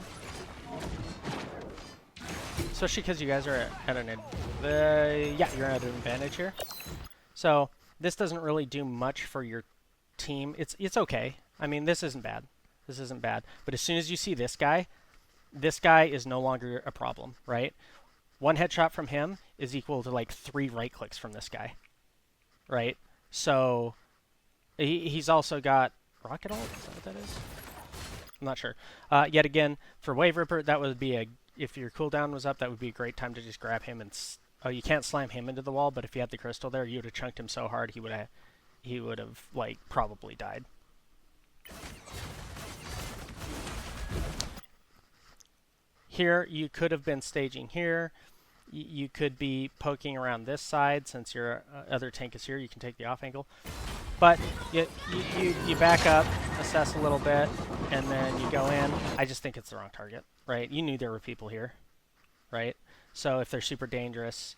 Speaker 1: Especially because you guys are at an you're at an advantage here. So this doesn't really do much for your team. It's okay. I mean, this isn't bad. This isn't bad. But as soon as you see this guy is no longer a problem, right? One headshot from him is equal to like 3 right clicks from this guy, right? So he's also got rocket ult. Is that what that is? I'm not sure. Yet again, for Wave Ripper, that would be if your cooldown was up, that would be a great time to just grab him and you can't slam him into the wall, but if you had the crystal there, you would have chunked him so hard he would have like probably died. Here, you could have been staging here. You could be poking around this side since your other tank is here. You can take the off angle. But you back up, assess a little bit, and then you go in. I just think it's the wrong target, right? You knew there were people here, right? So if they're super dangerous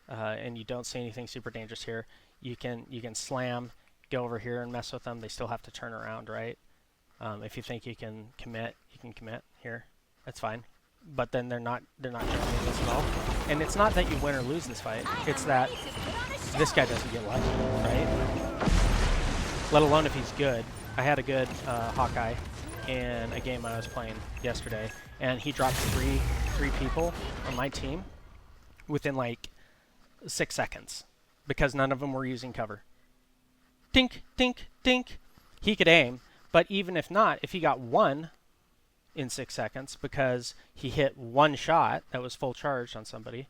Speaker 1: and you don't see anything super dangerous here, you can slam, go over here and mess with them. They still have to turn around, right? If you think you can commit, you can commit here. That's fine. But then they're not jumping as well. And it's not that you win or lose this fight. It's that this guy doesn't get lucky, right? Let alone if he's good. I had a good Hawkeye in a game I was playing yesterday, and he dropped three people on my team within like 6 seconds because none of them were using cover. Tink, tink, tink. He could aim, but even if not, if he got one in 6 seconds because he hit one shot that was full charged on somebody,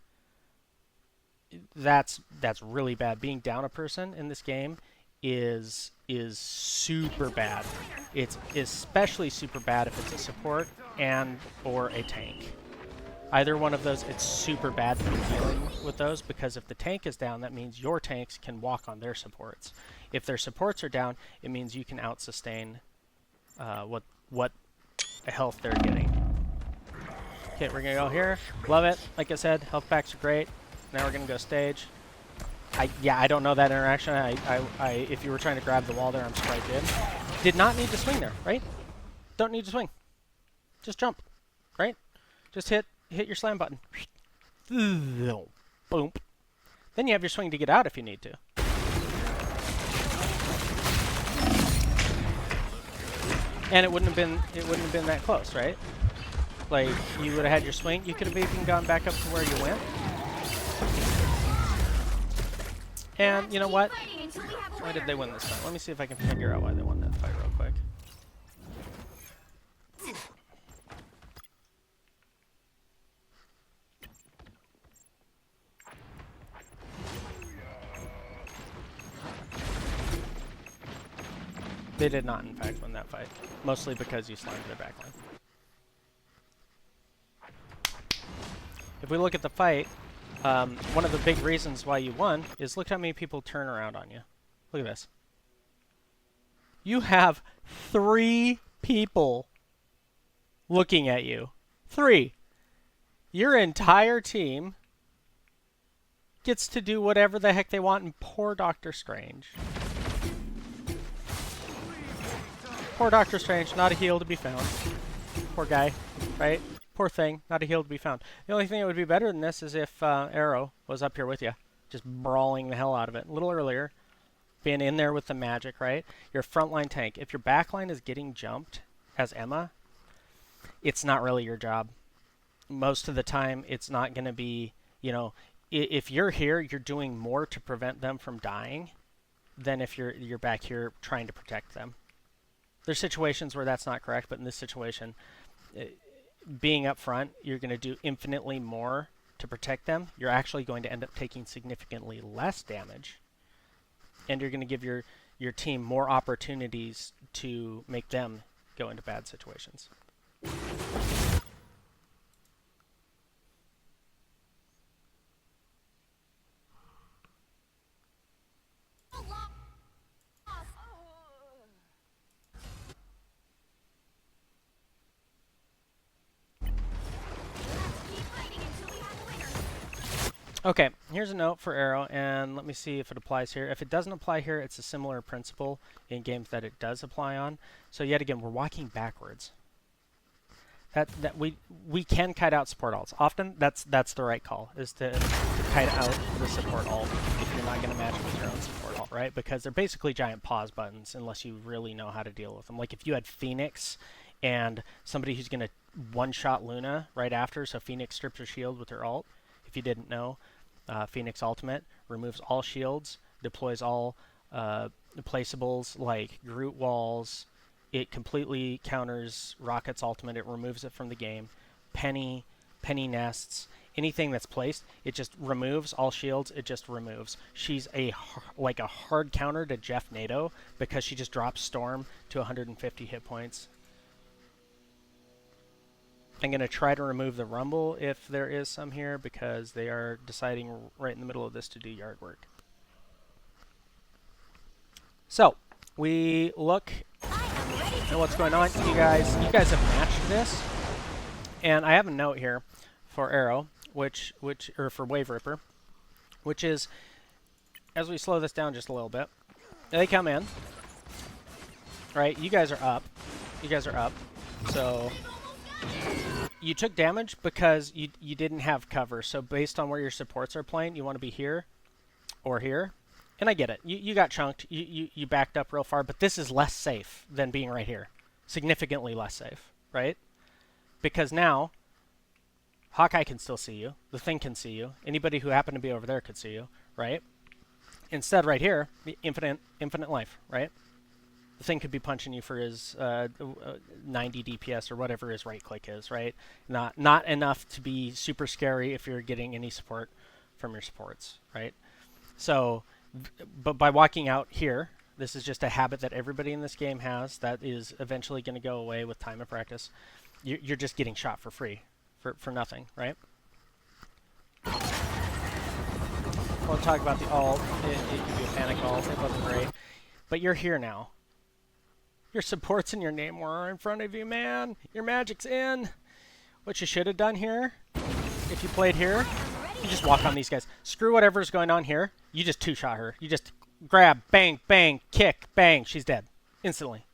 Speaker 1: that's really bad. Being down a person in this game is super bad. It's especially super bad if it's a support and or a tank. Either one of those, it's super bad to be dealing with those because if the tank is down, that means your tanks can walk on their supports. If their supports are down, it means you can out-sustain what health they're getting. Okay, we're gonna go here. Love it. Like I said, health packs are great. Now we're gonna go stage. I don't know that interaction. If you were trying to grab the wall there, I'm surprised you did not need to swing there, right? Don't need to swing. Just jump, right? Just hit your slam button. Boom. Then you have your swing to get out if you need to. And it wouldn't have been that close, right? Like, you would have had your swing. You could have even gone back up to where you went. And you know what? Why did they win this fight? Let me see if I can figure out why they won that fight real quick. They did not, in fact, win that fight. Mostly because you slammed their backline. If we look at the fight, one of the big reasons why you won is look how many people turn around on you. Look at this. You have 3 people looking at you. 3. Your entire team gets to do whatever the heck they want, and poor Doctor Strange. Poor Doctor Strange, not a heal to be found. Poor guy, right? Poor thing, not a heal to be found. The only thing that would be better than this is if Arrow was up here with you, just brawling the hell out of it. A little earlier, being in there with the magic, right? Your frontline tank. If your backline is getting jumped as Emma, it's not really your job. Most of the time, it's not going to be, you know, if you're here, you're doing more to prevent them from dying than if you're back here trying to protect them. There's situations where that's not correct, but in this situation, being up front, you're going to do infinitely more to protect them. You're actually going to end up taking significantly less damage, and you're going to give your team more opportunities to make them go into bad situations. Okay, here's a note for Arrow, and let me see if it applies here. If it doesn't apply here, it's a similar principle in games that it does apply on. So yet again, we're walking backwards. That we can kite out support alts. Often that's the right call, is to kite out the support alt if you're not going to match with your own support alt, right? Because they're basically giant pause buttons unless you really know how to deal with them. Like if you had Phoenix and somebody who's going to one-shot Luna right after, so Phoenix strips her shield with her alt. If you didn't know, Phoenix Ultimate removes all shields, deploys all placeables like Groot walls. It completely counters Rocket's ultimate. It removes it from the game. Penny nests, anything that's placed, it just removes all shields. It just removes. She's like a hard counter to Jeff NATO because she just drops Storm to 150 hit points. I'm going to try to remove the Rumble if there is some here because they are deciding right in the middle of this to do yard work. So, we look at what's going on. You guys have matched this. And I have a note here for Arrow, or for Wave Ripper, which is, as we slow this down just a little bit, they come in, right? You guys are up. So you took damage because you didn't have cover. So based on where your supports are playing, you want to be here or here. And I get it. You got chunked. You backed up real far, but this is less safe than being right here. Significantly less safe, right? Because now Hawkeye can still see you. The Thing can see you. Anybody who happened to be over there could see you, right? Instead, right here, infinite life, right? The Thing could be punching you for his 90 DPS or whatever his right click is, right? Not enough to be super scary if you're getting any support from your supports, right? So, but by walking out here, this is just a habit that everybody in this game has that is eventually going to go away with time and practice. You're just getting shot for free, for nothing, right? We'll talk about the alt. It could be a panic alt. It wasn't great. But you're here now. Your supports and your name are in front of you, man. Your magic's in. What you should have done here, if you played here, you just walk on these guys. Screw whatever's going on here. You just two-shot her. You just grab, bang, bang, kick, bang. She's dead. Instantly.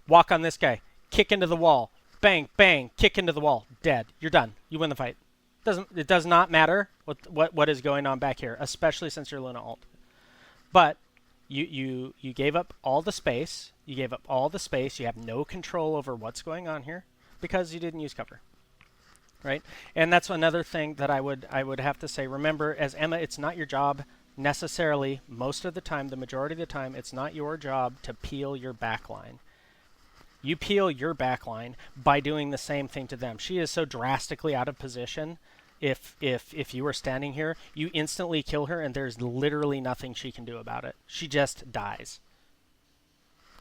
Speaker 1: Walk on this guy. Kick into the wall. Bang, bang, kick into the wall. Dead. You're done. You win the fight. It does not matter what is going on back here, especially since you're Luna ult. But you gave up all the space. You gave up all the space. You have no control over what's going on here because you didn't use cover. Right? And that's another thing that I would have to say. Remember, as Emma, it's not your job necessarily, most of the time, the majority of the time, it's not your job to peel your backline. You peel your backline by doing the same thing to them. She is so drastically out of position. If you were standing here, you instantly kill her, and there's literally nothing she can do about it. She just dies.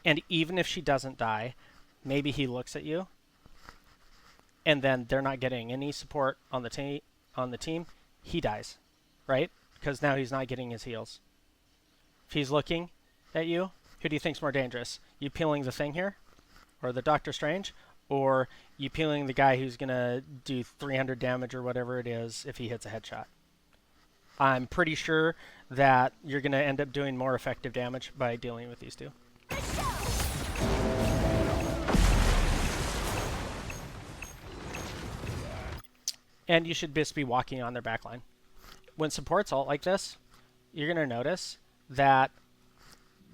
Speaker 1: And even if she doesn't die, maybe he looks at you, and then they're not getting any support on the team. He dies, right? Because now he's not getting his heals. If he's looking at you, who do you think's more dangerous? You peeling the thing here, or the Doctor Strange, or you peeling the guy who's gonna do 300 damage or whatever it is if he hits a headshot? I'm pretty sure that you're gonna end up doing more effective damage by dealing with these two. And you should just be walking on their backline. When supports ult like this, you're going to notice that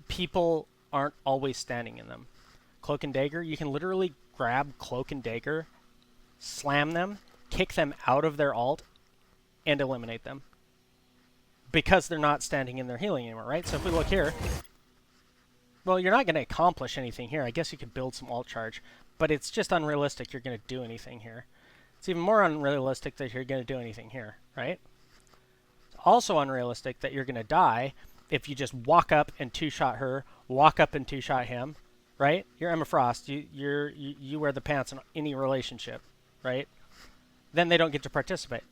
Speaker 1: people aren't always standing in them. Cloak and Dagger, you can literally grab Cloak and Dagger, slam them, kick them out of their ult, and eliminate them. Because they're not standing in their healing anymore, right? So if we look here, well, you're not going to accomplish anything here. I guess you could build some ult charge, but it's just unrealistic you're going to do anything here. It's even more unrealistic that you're going to do anything here, right? It's also unrealistic that you're going to die if you just walk up and two-shot her, walk up and two-shot him, right? You're Emma Frost. You wear the pants in any relationship, right? Then they don't get to participate.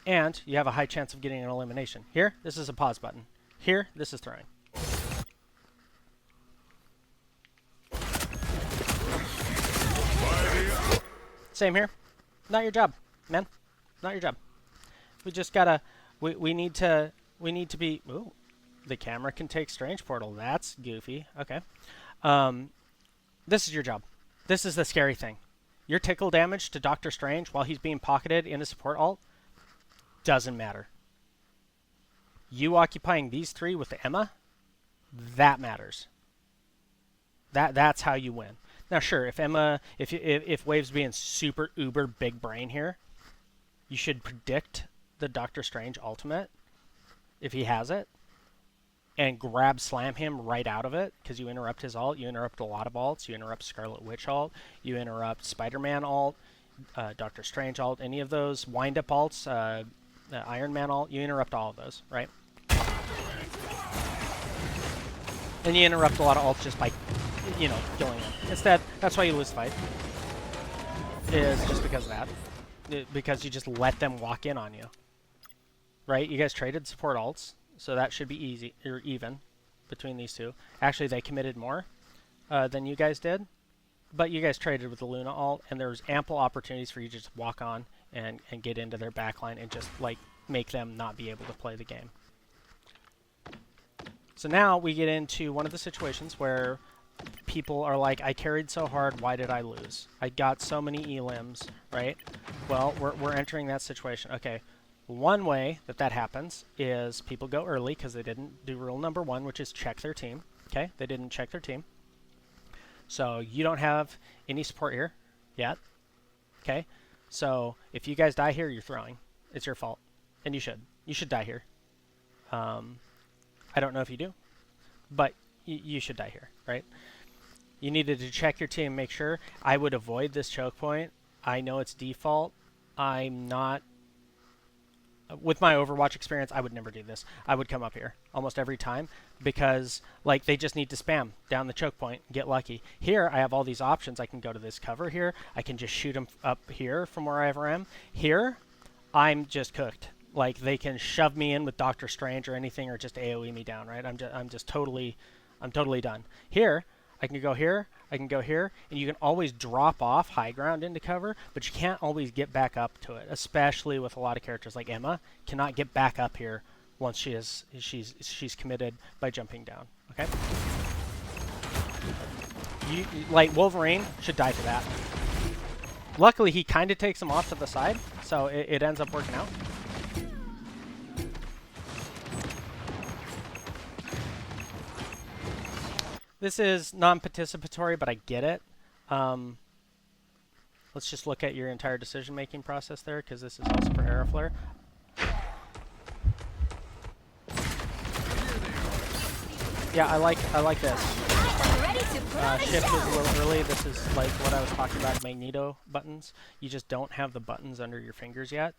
Speaker 1: And you have a high chance of getting an elimination. Here, this is a pause button. Here, this is throwing. Same here. Not your job, man. Not your job. We just gotta. We need to be. Ooh, the camera can take Strange Portal. That's goofy. Okay. This is your job. This is the scary thing. Your tickle damage to Doctor Strange while he's being pocketed in a support ult doesn't matter. You occupying these three with the Emma, that matters. That's how you win. Now, sure, if Wave's being super uber big brain here, you should predict the Doctor Strange ultimate, if he has it, and grab slam him right out of it, because you interrupt his ult, you interrupt a lot of ults, you interrupt Scarlet Witch ult, you interrupt Spider-Man ult, Doctor Strange ult, any of those wind-up ults, Iron Man ult, you interrupt all of those, right? And you interrupt a lot of ults just by, killing them. Instead, that's why you lose the fight. Is just because of that. Because you just let them walk in on you. Right? You guys traded support ults, so that should be easy or even between these two. Actually, they committed more than you guys did, but you guys traded with the Luna ult, and there's ample opportunities for you to just walk on and get into their backline and just make them not be able to play the game. So now we get into one of the situations where people are like, I carried so hard, why did I lose? I got so many elims, right? Well, we're entering that situation. Okay, one way that happens is people go early because they didn't do rule number 1, which is check their team. Okay, they didn't check their team. So you don't have any support here yet. Okay, so if you guys die here, you're throwing. It's your fault, and you should. You should die here. I don't know if you do, but you should die here, right? You needed to check your team, make sure. I would avoid this choke point. I know it's default. I'm not... With my Overwatch experience, I would never do this. I would come up here almost every time because, they just need to spam down the choke point and get lucky. Here, I have all these options. I can go to this cover here. I can just shoot them up here from wherever I am. Here, I'm just cooked. They can shove me in with Doctor Strange or anything, or just AoE me down, right? I'm totally done. Here, I can go here, I can go here, and you can always drop off high ground into cover, but you can't always get back up to it, especially with a lot of characters like Emma, cannot get back up here once she's committed by jumping down, okay? Like, Wolverine should die to that. Luckily, he kind of takes him off to the side, so it ends up working out. This is non-participatory, but I get it. Let's just look at your entire decision-making process there, because this is also for Arrow Flare. Yeah, I like this. Shift is a little early. This is like what I was talking about, Magneto buttons. You just don't have the buttons under your fingers yet.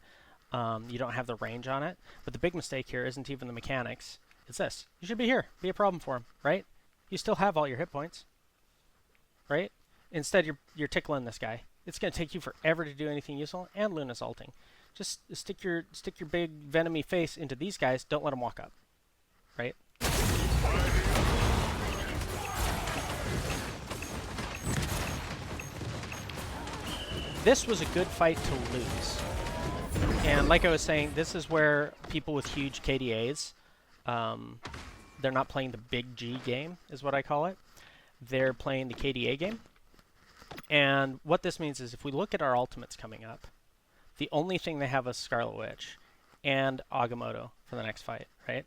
Speaker 1: You don't have the range on it. But the big mistake here isn't even the mechanics. It's this. You should be here. Be a problem for him, right? You still have all your hit points, right? Instead, you're tickling this guy. It's going to take you forever to do anything useful, and Luna's ulting. Just stick your big Venom-y face into these guys. Don't let them walk up, right? This was a good fight to lose. And like I was saying, this is where people with huge KDAs, they're not playing the big G game, is what I call it. They're playing the KDA game. And what this means is if we look at our ultimates coming up, the only thing they have is Scarlet Witch and Agamotto for the next fight, right?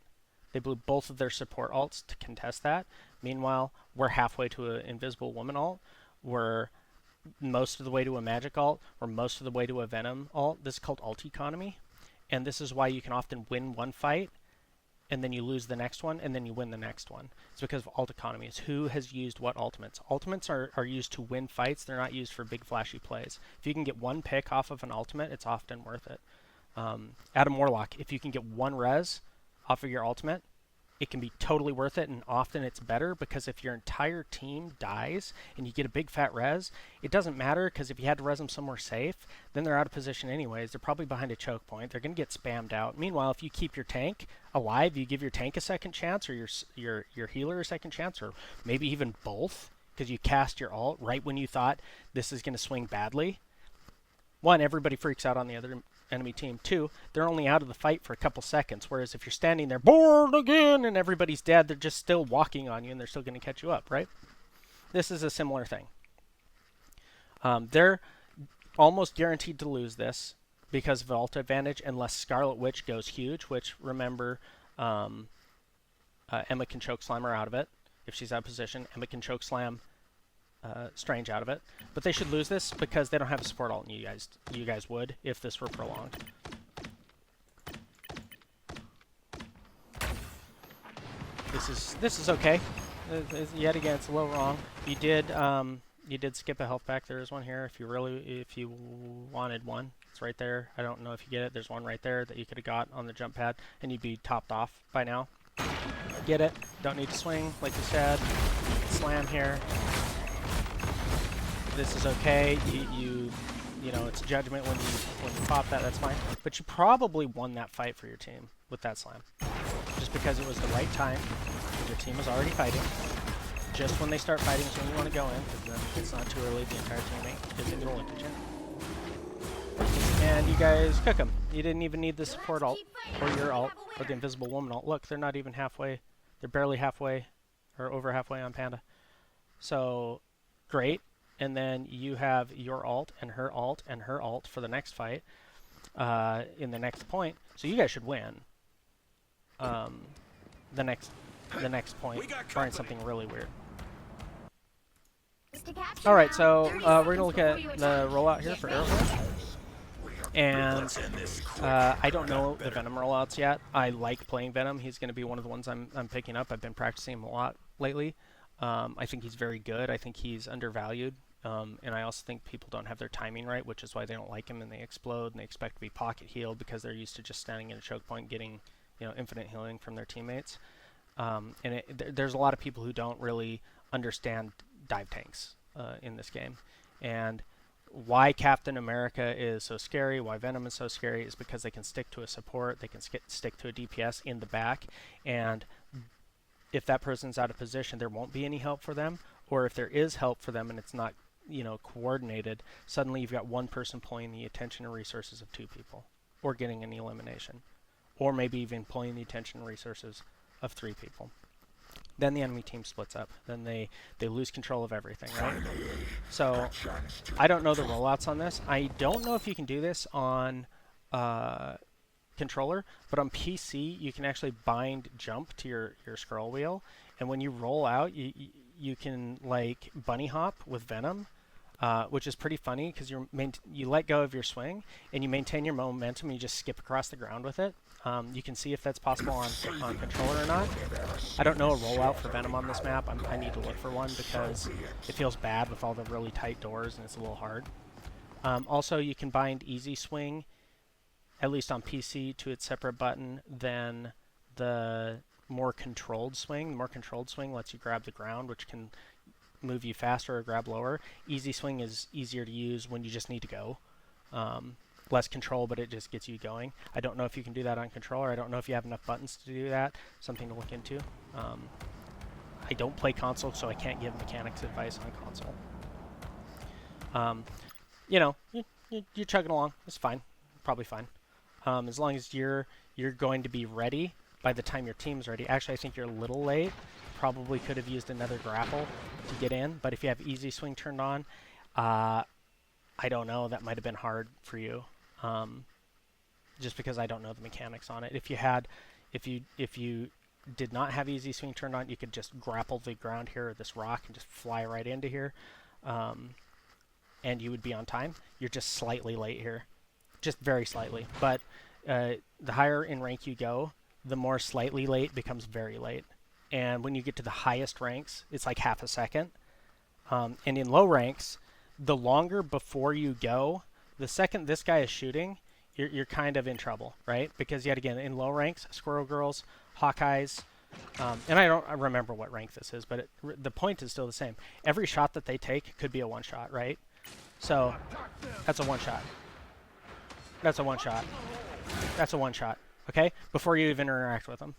Speaker 1: They blew both of their support alts to contest that. Meanwhile, we're halfway to an Invisible Woman alt. We're most of the way to a Magic alt, or most of the way to a Venom alt. This is called alt economy. And this is why you can often win one fight, and then you lose the next one, and then you win the next one. It's because of alt economy. It's who has used what ultimates. Ultimates are used to win fights. They're not used for big flashy plays. If you can get one pick off of an ultimate, it's often worth it. Adam Warlock, if you can get one res off of your ultimate, it can be totally worth it, and often it's better because if your entire team dies and you get a big fat res, it doesn't matter because if you had to res them somewhere safe, then they're out of position anyways. They're probably behind a choke point. They're going to get spammed out. Meanwhile, if you keep your tank alive, you give your tank a second chance, or your healer a second chance, or maybe even both, because you cast your ult right when you thought this is going to swing badly. One, everybody freaks out on the other enemy team. Two, they're only out of the fight for a couple seconds, whereas if you're standing there, bored again, and everybody's dead, they're just still walking on you, and they're still going to catch you up, right? This is a similar thing. They're almost guaranteed to lose this because of ult advantage, unless Scarlet Witch goes huge, which, remember, Emma can choke slam her out of it. If she's out of position, Emma can choke slam Strange out of it. But they should lose this because they don't have a support ult, and you guys would if this were prolonged. This is okay. Yet again, it's a little wrong. You did skip a health pack. There is one here if you wanted one. It's right there. I don't know if you get it. There's one right there that you could have got on the jump pad, and you'd be topped off by now. Get it. Don't need to swing, like you said. Slam here. This is okay. You know, it's judgment when you pop that. That's fine. But you probably won that fight for your team with that slam, just because it was the right time. Your team was already fighting. Just when they start fighting is when you want to go in, because then it's not too early. The entire teammate is going to look at you. And you guys cook them. You didn't even need the support ult, or your ult, or the Invisible Woman ult. Look, they're not even halfway. They're barely halfway, or over halfway on Panda. So, great. And then you have your ult, and her ult, and her ult for the next fight, in the next point. So you guys should win. The next point, barring something really weird. Alright, so we're going to look at the rollout here for Arrowhead. And I don't know the Venom rollouts yet. I like playing Venom. He's going to be one of the ones I'm picking up. I've been practicing him a lot lately. I think he's very good. I think he's undervalued. And I also think people don't have their timing right, which is why they don't like him and they explode and they expect to be pocket healed because they're used to just standing in a choke point getting, infinite healing from their teammates. There's a lot of people who don't really understand dive tanks in this game. And why Captain America is so scary, why Venom is so scary, is because they can stick to a support, they can stick to a DPS in the back, and if that person's out of position, there won't be any help for them, or if there is help for them and it's not, you know, coordinated, suddenly you've got one person pulling the attention and resources of two people, or getting an elimination, or maybe even pulling the attention and resources of three people. Then the enemy team splits up. Then they lose control of everything, right? So I don't know the rollouts on this. I don't know if you can do this on controller, but on PC you can actually bind jump to your scroll wheel, and when you roll out, you can like bunny hop with Venom, which is pretty funny because you let go of your swing and you maintain your momentum and you just skip across the ground with it. You can see if that's possible on controller or not. I don't know a rollout for Venom on this map. I need to look for one because it feels bad with all the really tight doors and it's a little hard. Also, you can bind easy swing, at least on PC, to its separate button than the more controlled swing. The more controlled swing lets you grab the ground, which can move you faster or grab lower. Easy swing is easier to use when you just need to go. Less control, but it just gets you going. I don't know if you can do that on controller. I don't know if you have enough buttons to do that. Something to look into. I don't play console, so I can't give mechanics advice on console. You know, you're chugging along. It's fine. Probably fine. As long as you're going to be ready by the time your team's ready. Actually, I think you're a little late. Probably could have used another grapple to get in, but if you have easy swing turned on, I don't know. That might have been hard for you. Just because I don't know the mechanics on it. If you did not have easy swing turned on, you could just grapple the ground here, or this rock, and just fly right into here, and you would be on time. You're just slightly late here, just very slightly. But the higher in rank you go, the more slightly late becomes very late. And when you get to the highest ranks, it's like half a second. And in low ranks, the longer before you go, the second this guy is shooting, you're kind of in trouble, right? Because yet again, in low ranks, Squirrel Girls, Hawkeyes, and I don't remember what rank this is, but the point is still the same. Every shot that they take could be a one-shot, right? So that's a one-shot. That's a one-shot. That's a one-shot, okay? Before you even interact with them.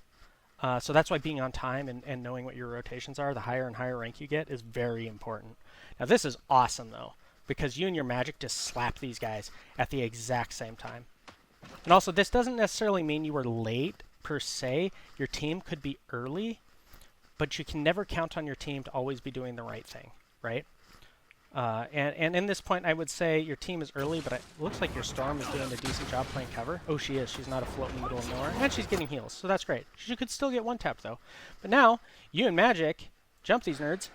Speaker 1: So that's why being on time and knowing what your rotations are, the higher and higher rank you get, is very important. Now this is awesome, though, because you and your magic just slap these guys at the exact same time. And also, this doesn't necessarily mean you were late, per se. Your team could be early, but you can never count on your team to always be doing the right thing, right? And in this point, I would say your team is early, but it looks like your Storm is doing a decent job playing cover. Oh, she is. She's not afloat in the middle of nowhere. And she's getting heals, so that's great. She could still get one tap, though. But now, you and Magic, jump these nerds.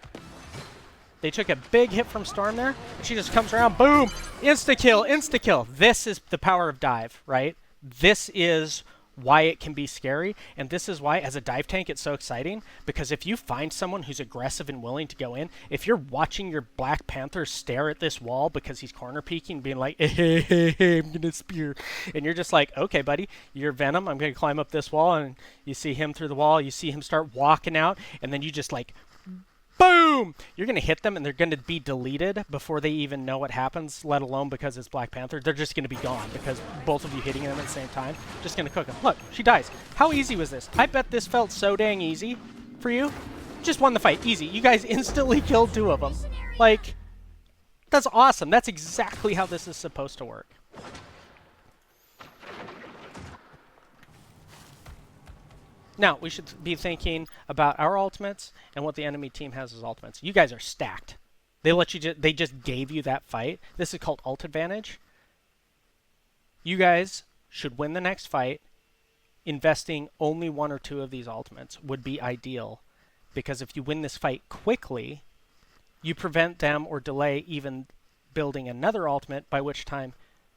Speaker 1: They took a big hit from Storm there. And she just comes around, boom! Insta-kill, insta-kill. This is the power of dive, right? This is why it can be scary, and this is why, as a dive tank, it's so exciting, because if you find someone who's aggressive and willing to go in, if you're watching your Black Panther stare at this wall because he's corner peeking, being like, hey, I'm gonna spear, and you're just like, okay, buddy, you're Venom, I'm gonna climb up this wall, and you see him through the wall, you see him start walking out, and then you just like, boom! You're going to hit them, and they're going to be deleted before they even know what happens, let alone because it's Black Panther. They're just going to be gone because both of you hitting them at the same time. Just going to cook them. Look, she dies. How easy was this? I bet this felt so dang easy for you. Just won the fight. Easy. You guys instantly killed two of them. Like, that's awesome. That's exactly how this is supposed to work. Now, we should be thinking about our ultimates and what the enemy team has as ultimates. You guys are stacked. They just gave you that fight. This is called ult advantage. You guys should win the next fight. Investing only one or two of these ultimates would be ideal, because if you win this fight quickly, you prevent them or delay even building another ultimate, by which time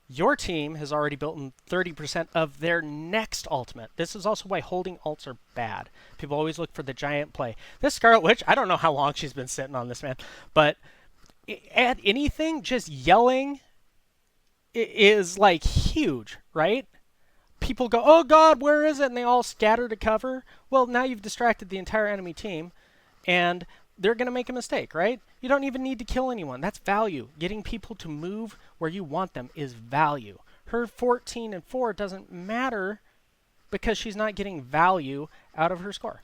Speaker 1: your team has already built in 30% of their next ultimate. This is also why holding ults are bad. People always look for the giant play. This Scarlet Witch, I don't know how long she's been sitting on this, man. But at anything, just yelling is like huge, right? People go, oh God, where is it? And they all scatter to cover. Well, now you've distracted the entire enemy team, and they're going to make a mistake, right? You don't even need to kill anyone. That's value. Getting people to move where you want them is value. Her 14 and 4 doesn't matter because she's not getting value out of her score.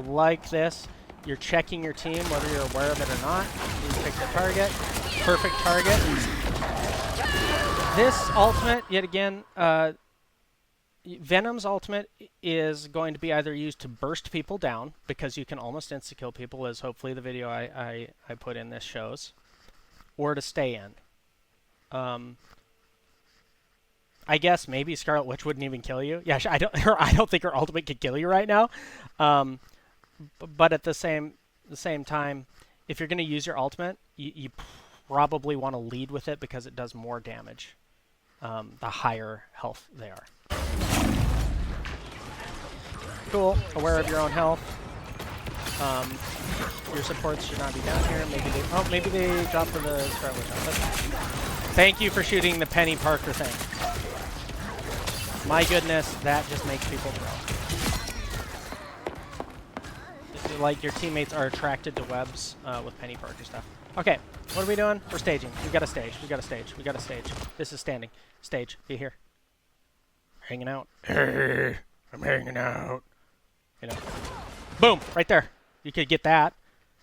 Speaker 1: like this. You're checking your team, whether you're aware of it or not. You pick the target. Perfect target. This ultimate, yet again, Venom's ultimate is going to be either used to burst people down, because you can almost insta-kill people, as hopefully the video I put in this shows, or to stay in. I guess maybe Scarlet Witch wouldn't even kill you. Yeah, I don't think her ultimate could kill you right now. But at the same time, if you're going to use your ultimate, you probably want to lead with it because it does more damage the higher health they are. Cool. Aware of your own health. Your supports should not be down here. Maybe they dropped for the Scarlet Witch. Thank you for shooting the Penny Parker thing. My goodness, that just makes people throw. Like, your teammates are attracted to webs with Penny Parker stuff. Okay, what are we doing? We're staging. We got a stage. We got a stage. We got a stage. This is standing. Stage. Be here. Hanging out. Hey, I'm hanging out. You know. Boom! Right there. You could get that.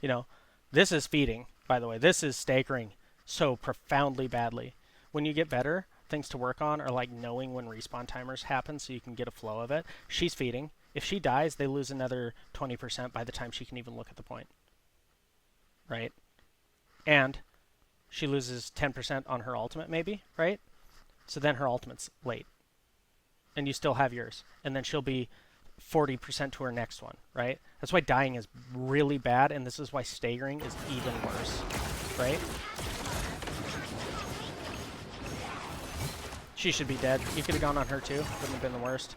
Speaker 1: You know. This is feeding, by the way. This is staggering so profoundly badly. When you get better, things to work on are like knowing when respawn timers happen so you can get a flow of it. She's feeding. If she dies, they lose another 20% by the time she can even look at the point. Right? And she loses 10% on her ultimate, maybe, right? So then her ultimate's late. And you still have yours. And then she'll be 40% to her next one, right? That's why dying is really bad, and this is why staggering is even worse, right? She should be dead. You could have gone on her too. Wouldn't have been the worst.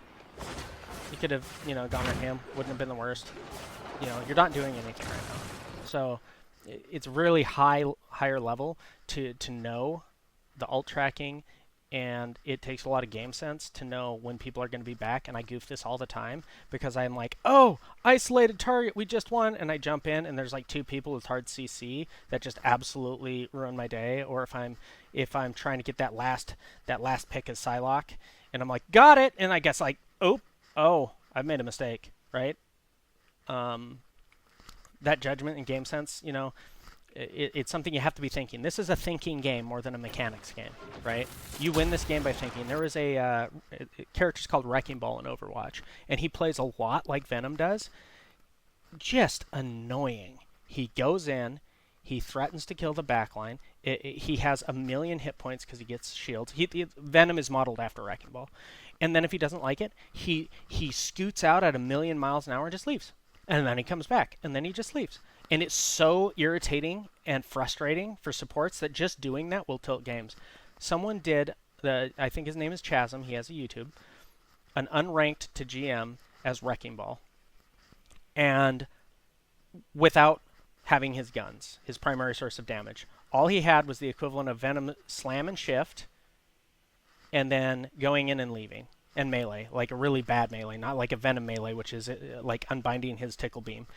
Speaker 1: You could have, you know, gone on him. Wouldn't have been the worst. You know, you're not doing anything right now. So it's really higher level to know the ult tracking, and it takes a lot of game sense to know when people are going to be back. And I goof this all the time because I'm like, oh, isolated target, we just won, and I jump in and there's like 2 people with hard CC that just absolutely ruin my day. Or if I'm trying to get that last pick as Psylocke, and I'm like, got it, and I guess like, oh, I've made a mistake, right? That judgment and game sense, you know, it's something you have to be thinking. This is a thinking game more than a mechanics game, right? You win this game by thinking. There is a character's called Wrecking Ball in Overwatch, and he plays a lot like Venom does. Just annoying. He goes in, he threatens to kill the backline. He has 1,000,000 hit points because he gets shields. Venom is modeled after Wrecking Ball. And then if he doesn't like it, he scoots out at 1,000,000 miles an hour and just leaves. And then he comes back, and then he just leaves. And it's so irritating and frustrating for supports that just doing that will tilt games. Someone did, I think his name is Chasm, he has a YouTube, an unranked to GM as Wrecking Ball. And without having his guns, his primary source of damage. All he had was the equivalent of Venom slam and shift, and then going in and leaving. And melee, like a really bad melee, not like a Venom melee, which is like unbinding his tickle beam.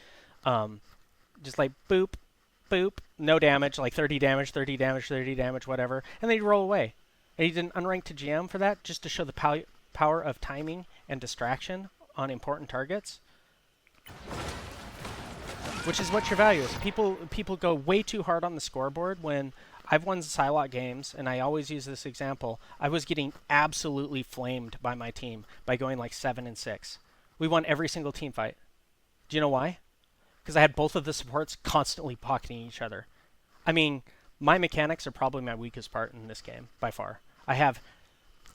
Speaker 1: Just like boop, boop, no damage, like 30 damage, 30 damage, 30 damage, whatever. And then he'd roll away. And he didn't unrank to GM for that, just to show the power of timing and distraction on important targets. Which is what your value is. People go way too hard on the scoreboard when I've won Psylocke games, and I always use this example. I was getting absolutely flamed by my team by going like 7-6. We won every single team fight. Do you know why? Because I had both of the supports constantly pocketing each other. I mean, my mechanics are probably my weakest part in this game, by far. I have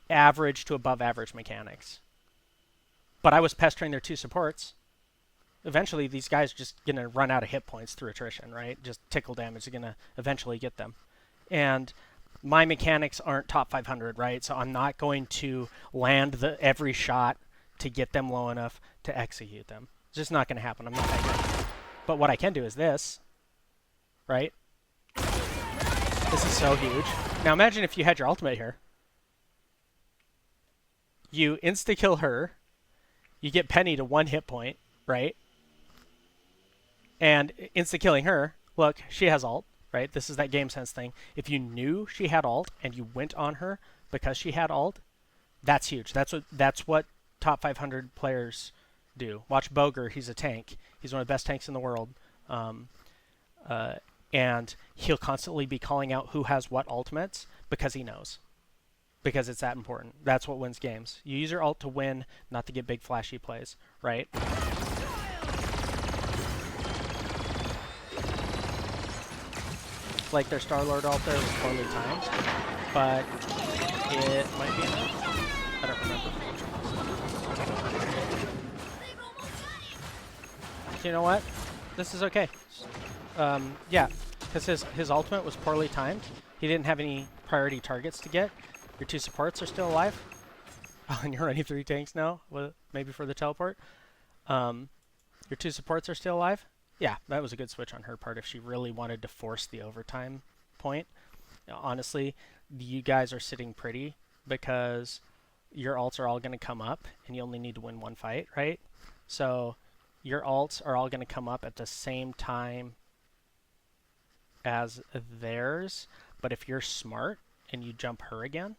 Speaker 1: average to above average mechanics. But I was pestering their 2 supports. Eventually, these guys are just going to run out of hit points through attrition, right? Just tickle damage is going to eventually get them. And my mechanics aren't top 500, right? So I'm not going to land every shot to get them low enough to execute them. It's just not going to happen. I'm not that good. But what I can do is this, right? This is so huge. Now imagine if you had your ultimate here. You insta-kill her. You get Penny to 1 hit point, right? And insta-killing her, look, she has ult, right? This is that game sense thing. If you knew she had ult and you went on her because she had ult, that's huge. That's what top 500 players do. Watch Boger, he's a tank. He's one of the best tanks in the world. Um, and he'll constantly be calling out who has what ultimates because he knows. Because it's that important. That's what wins games. You use your ult to win, not to get big flashy plays, right? Like their Star-Lord ult there was poorly timed, but it might be enough. I don't remember. You know what? This is okay. Yeah, because his ultimate was poorly timed. He didn't have any priority targets to get. Your 2 supports are still alive. Oh, and you're running 3 tanks now? Well, maybe for the teleport. Your 2 supports are still alive. Yeah, that was a good switch on her part if she really wanted to force the overtime point. Now, honestly, you guys are sitting pretty because your ults are all going to come up and you only need to win 1 fight, right? So your ults are all going to come up at the same time as theirs. But if you're smart and you jump her again,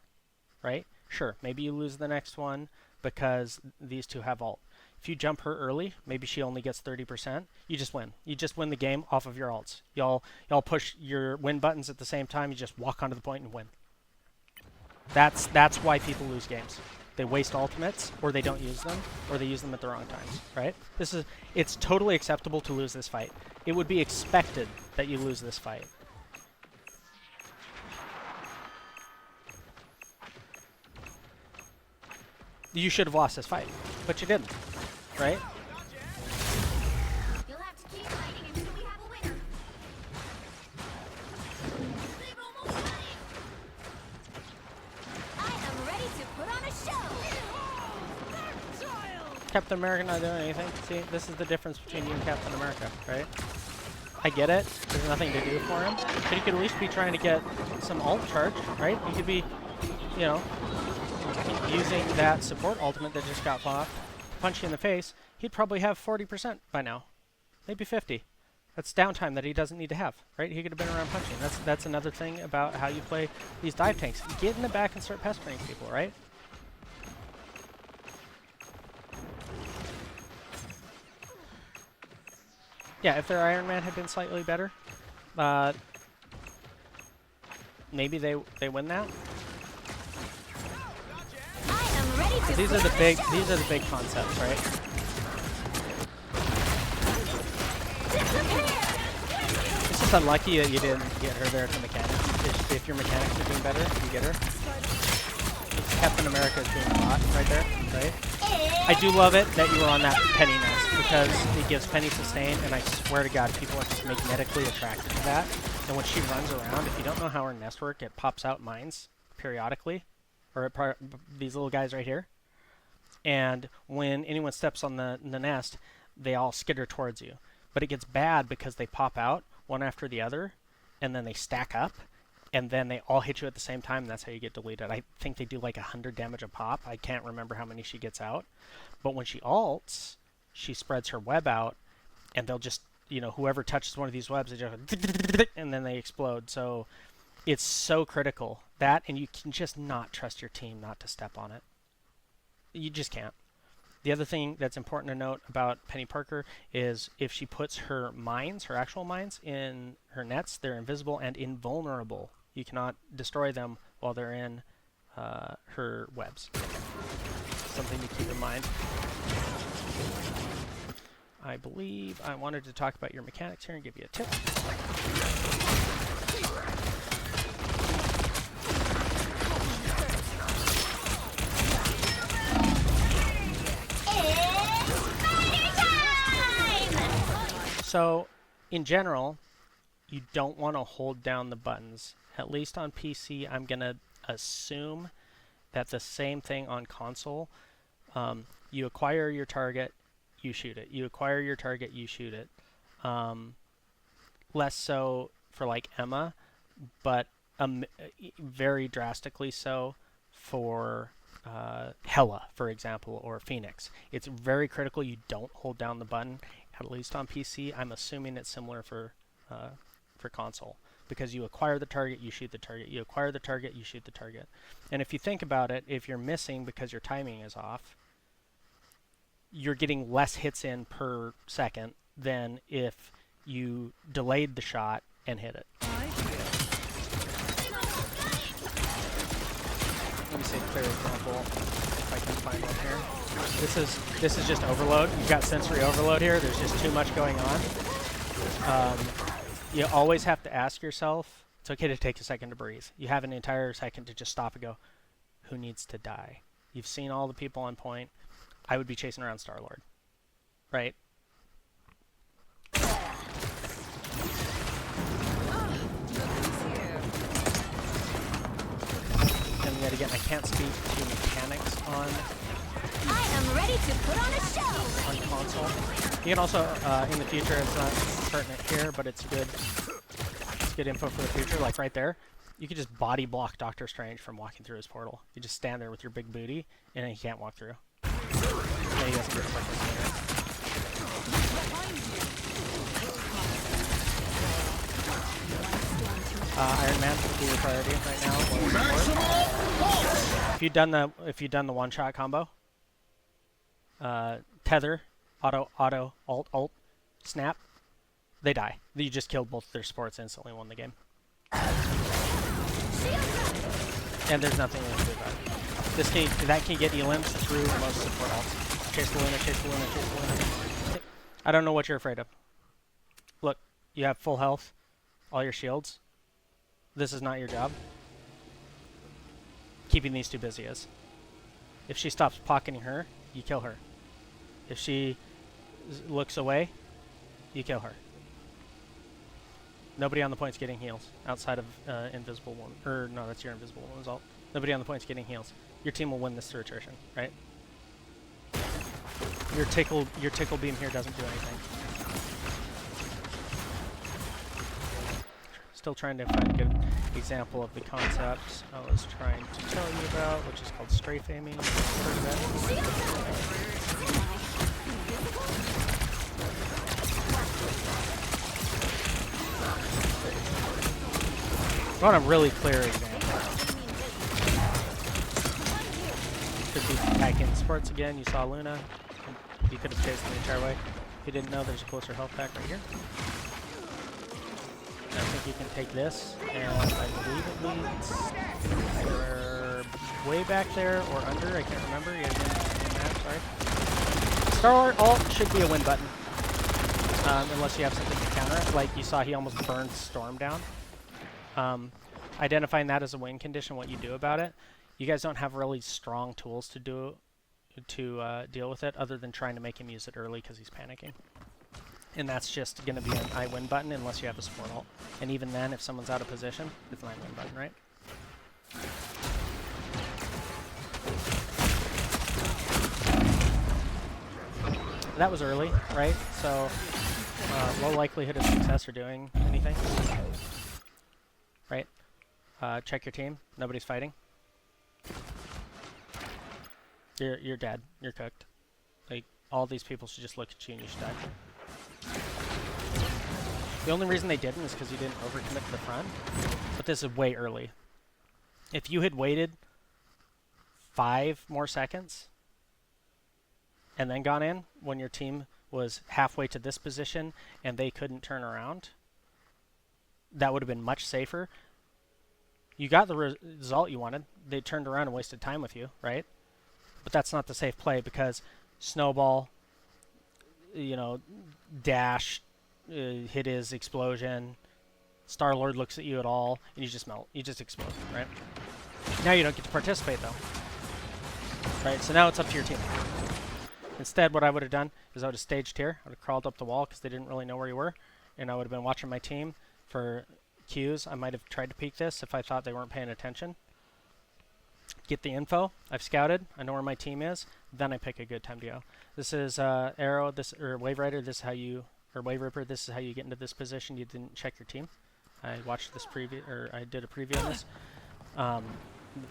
Speaker 1: right? Sure, maybe you lose the next one because these 2 have ult. If you jump her early, maybe she only gets 30%. You just win. You just win the game off of your ults. Y'all push your win buttons at the same time. You just walk onto the point and win. That's why people lose games. They waste ultimates, or they don't use them, or they use them at the wrong times, right? It's totally acceptable to lose this fight. It would be expected that you lose this fight. You should have lost this fight, but you didn't, right?
Speaker 2: You'll have to keep fighting until we have a winner. I am ready to put on a show.
Speaker 1: Captain America not doing anything. See, this is the difference between you and Captain America, right? I get it. There's nothing to do for him, but he could at least be trying to get some ult charge, right? He could be, you know, using that support ultimate that just got popped to punch you in the face. He'd probably have 40% by now, maybe 50. That's downtime that he doesn't need to have, right? He could have been around punching. That's another thing about how you play these dive tanks. Get in the back and start pestering people, right? Yeah, if their Iron Man had been slightly better, maybe they win that. These are the big concepts, right? It's just unlucky that you didn't get her there at the mechanics. If your mechanics are doing better, you get her. Captain America is doing a lot right there, right? I do love it that you were on that Penny nest because it gives Penny sustain, and I swear to God, people are just magnetically attracted to that. And when she runs around, if you don't know how her nest works, it pops out mines periodically, or these little guys right here. And when anyone steps on the nest, they all skitter towards you. But it gets bad because they pop out one after the other, and then they stack up, and then they all hit you at the same time, and that's how you get deleted. I think they do like 100 damage a pop. I can't remember how many she gets out. But when she ults, she spreads her web out, and they'll just, you know, whoever touches one of these webs, they just and then they explode. So it's so critical. That, and you can just not trust your team not to step on it. You just can't. The other thing that's important to note about Penny Parker is if she puts her mines, her actual mines, in her nets, they're invisible and invulnerable. You cannot destroy them while they're in her webs. Something to keep in mind. I believe I wanted to talk about your mechanics here and give you a tip. So, in general, you don't want to hold down the buttons. At least on PC, I'm going to assume that the same thing on console. You acquire your target, you shoot it. You acquire your target, you shoot it. Less so for like Emma, but very drastically so for Hela, for example, or Phoenix. It's very critical you don't hold down the button, at least on PC. I'm assuming it's similar for console, because you acquire the target, you shoot the target. You acquire the target, you shoot the target. And if you think about it, if you're missing because your timing is off, you're getting less hits in per second than if you delayed the shot and hit it. Let me see a clear example if I can find one here. This is just overload. You've got sensory overload here. There's just too much going on. You always have to ask yourself, it's okay to take a second to breathe. You have an entire second to just stop and go, who needs to die? You've seen all the people on point. I would be chasing around Star-Lord, right? And yet again, I can't speak to mechanics on
Speaker 2: I am ready to put on a show.
Speaker 1: on console. You can also, in the future, it's not pertinent here, but it's good info for the future. Like right there, you could just body block Doctor Strange from walking through his portal. You just stand there with your big booty, and he can't walk through. Yeah, he doesn't get to participate. Iron Man would be your priority right now. If you'd done the one-shot combo, tether, auto, alt, snap, they die. You just killed both their supports instantly, won the game. And there's nothing you can do about it. That can get elims through most support ults. Chase the Luna, chase the Luna, chase the Luna. I don't know what you're afraid of. Look, you have full health, all your shields. This is not your job. Keeping these two busy is. If she stops pocketing her, you kill her. If she looks away, you kill her. Nobody on the point's getting heals outside of Invisible Woman. Or no, that's your Invisible Woman's ult. Nobody on the point's getting heals. Your team will win this through attrition, right? Your tickle beam here doesn't do anything. Still trying to find a good example of the concept I was trying to tell you about, which is called strafe aiming. Heard of it? I want a really clear example. Could be back in sports again. You saw Luna. You could have chased them the entire way. If you didn't know, there's a closer health pack right here. I think you can take this, and I believe it leads either way back there or under. I can't remember. You guys didn't map, sorry. Star ult should be a win button, unless you have something to counter it. Like you saw, he almost burned Storm down. Identifying that as a win condition, what you do about it. You guys don't have really strong tools to deal with it, other than trying to make him use it early because he's panicking. And that's just going to be an I win button unless you have a support ult. And even then, if someone's out of position, it's an I win button, right? That was early, right? So, low likelihood of success or doing anything. Right? Check your team. Nobody's fighting. You're dead. You're cooked. Like, all these people should just look at you and you should die. The only reason they didn't is because you didn't overcommit to the front. But this is way early. If you had waited 5 more seconds and then gone in when your team was halfway to this position and they couldn't turn around, that would have been much safer. You got the result you wanted. They turned around and wasted time with you, right? But that's not the safe play because snowball, dash, hit his explosion, Star-Lord looks at you at all, and you just melt. You just explode, right? Now you don't get to participate, though. Right, so now it's up to your team. Instead, what I would have done is I would have staged here. I would have crawled up the wall because they didn't really know where you were, and I would have been watching my team for cues. I might have tried to peek this if I thought they weren't paying attention. Get the info. I've scouted. I know where my team is. Then I pick a good time to go. This is Arrow, or Wave Rider. This is how you, or Wave Ripper. This is how you get into this position. You didn't check your team. I watched this preview, or I did a preview on this.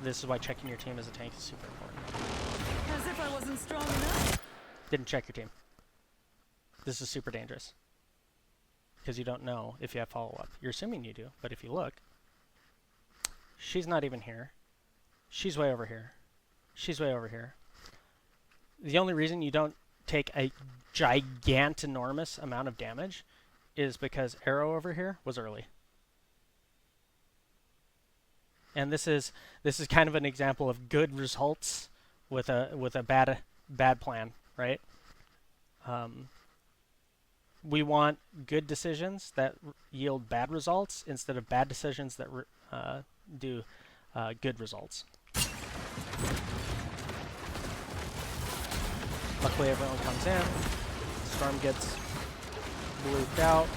Speaker 1: This is why checking your team as a tank is super important.
Speaker 3: As if I wasn't strong enough.
Speaker 1: Didn't check your team. This is super dangerous. Because you don't know if you have follow-up. You're assuming you do, but if you look, she's not even here. She's way over here. She's way over here. The only reason you don't take a gigantinormous amount of damage is because Arrow over here was early. And this is kind of an example of good results with a bad plan, right? We want good decisions that yield bad results instead of bad decisions that do good results. Luckily, everyone comes in. Storm gets blooped out.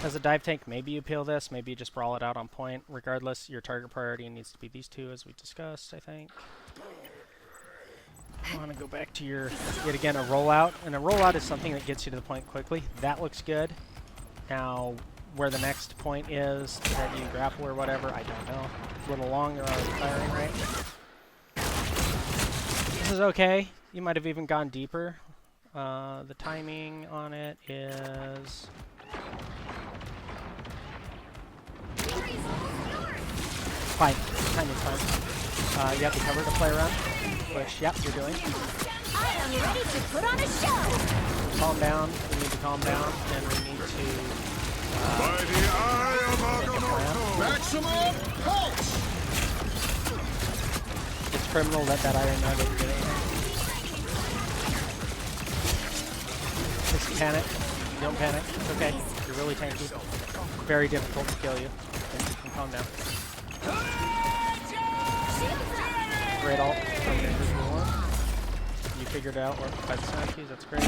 Speaker 1: As a dive tank, maybe you peel this, maybe you just brawl it out on point. Regardless, your target priority needs to be these two, as we discussed, I think. I want to go back to your, yet again, a rollout. And a rollout is something that gets you to the point quickly. That looks good. Now, where the next point is that you grapple or whatever, I don't know. It's a little long, you're already firing, right? This is okay. You might have even gone deeper. The timing on it is... fine. Timing's fine. You have to cover to play around, which, yep, you're doing.
Speaker 2: I am ready to put on a show.
Speaker 1: Calm down. We need to calm down, and we need to
Speaker 4: By the eye of
Speaker 1: make a plan.
Speaker 4: maximum pulse!
Speaker 1: It's criminal that Iron Man didn't get anything. Just panic. Don't panic. It's okay. You're really tanky. Very difficult to kill you. And calm down. Great ult from the invisible one. You figured out what by the sound cues. That's great.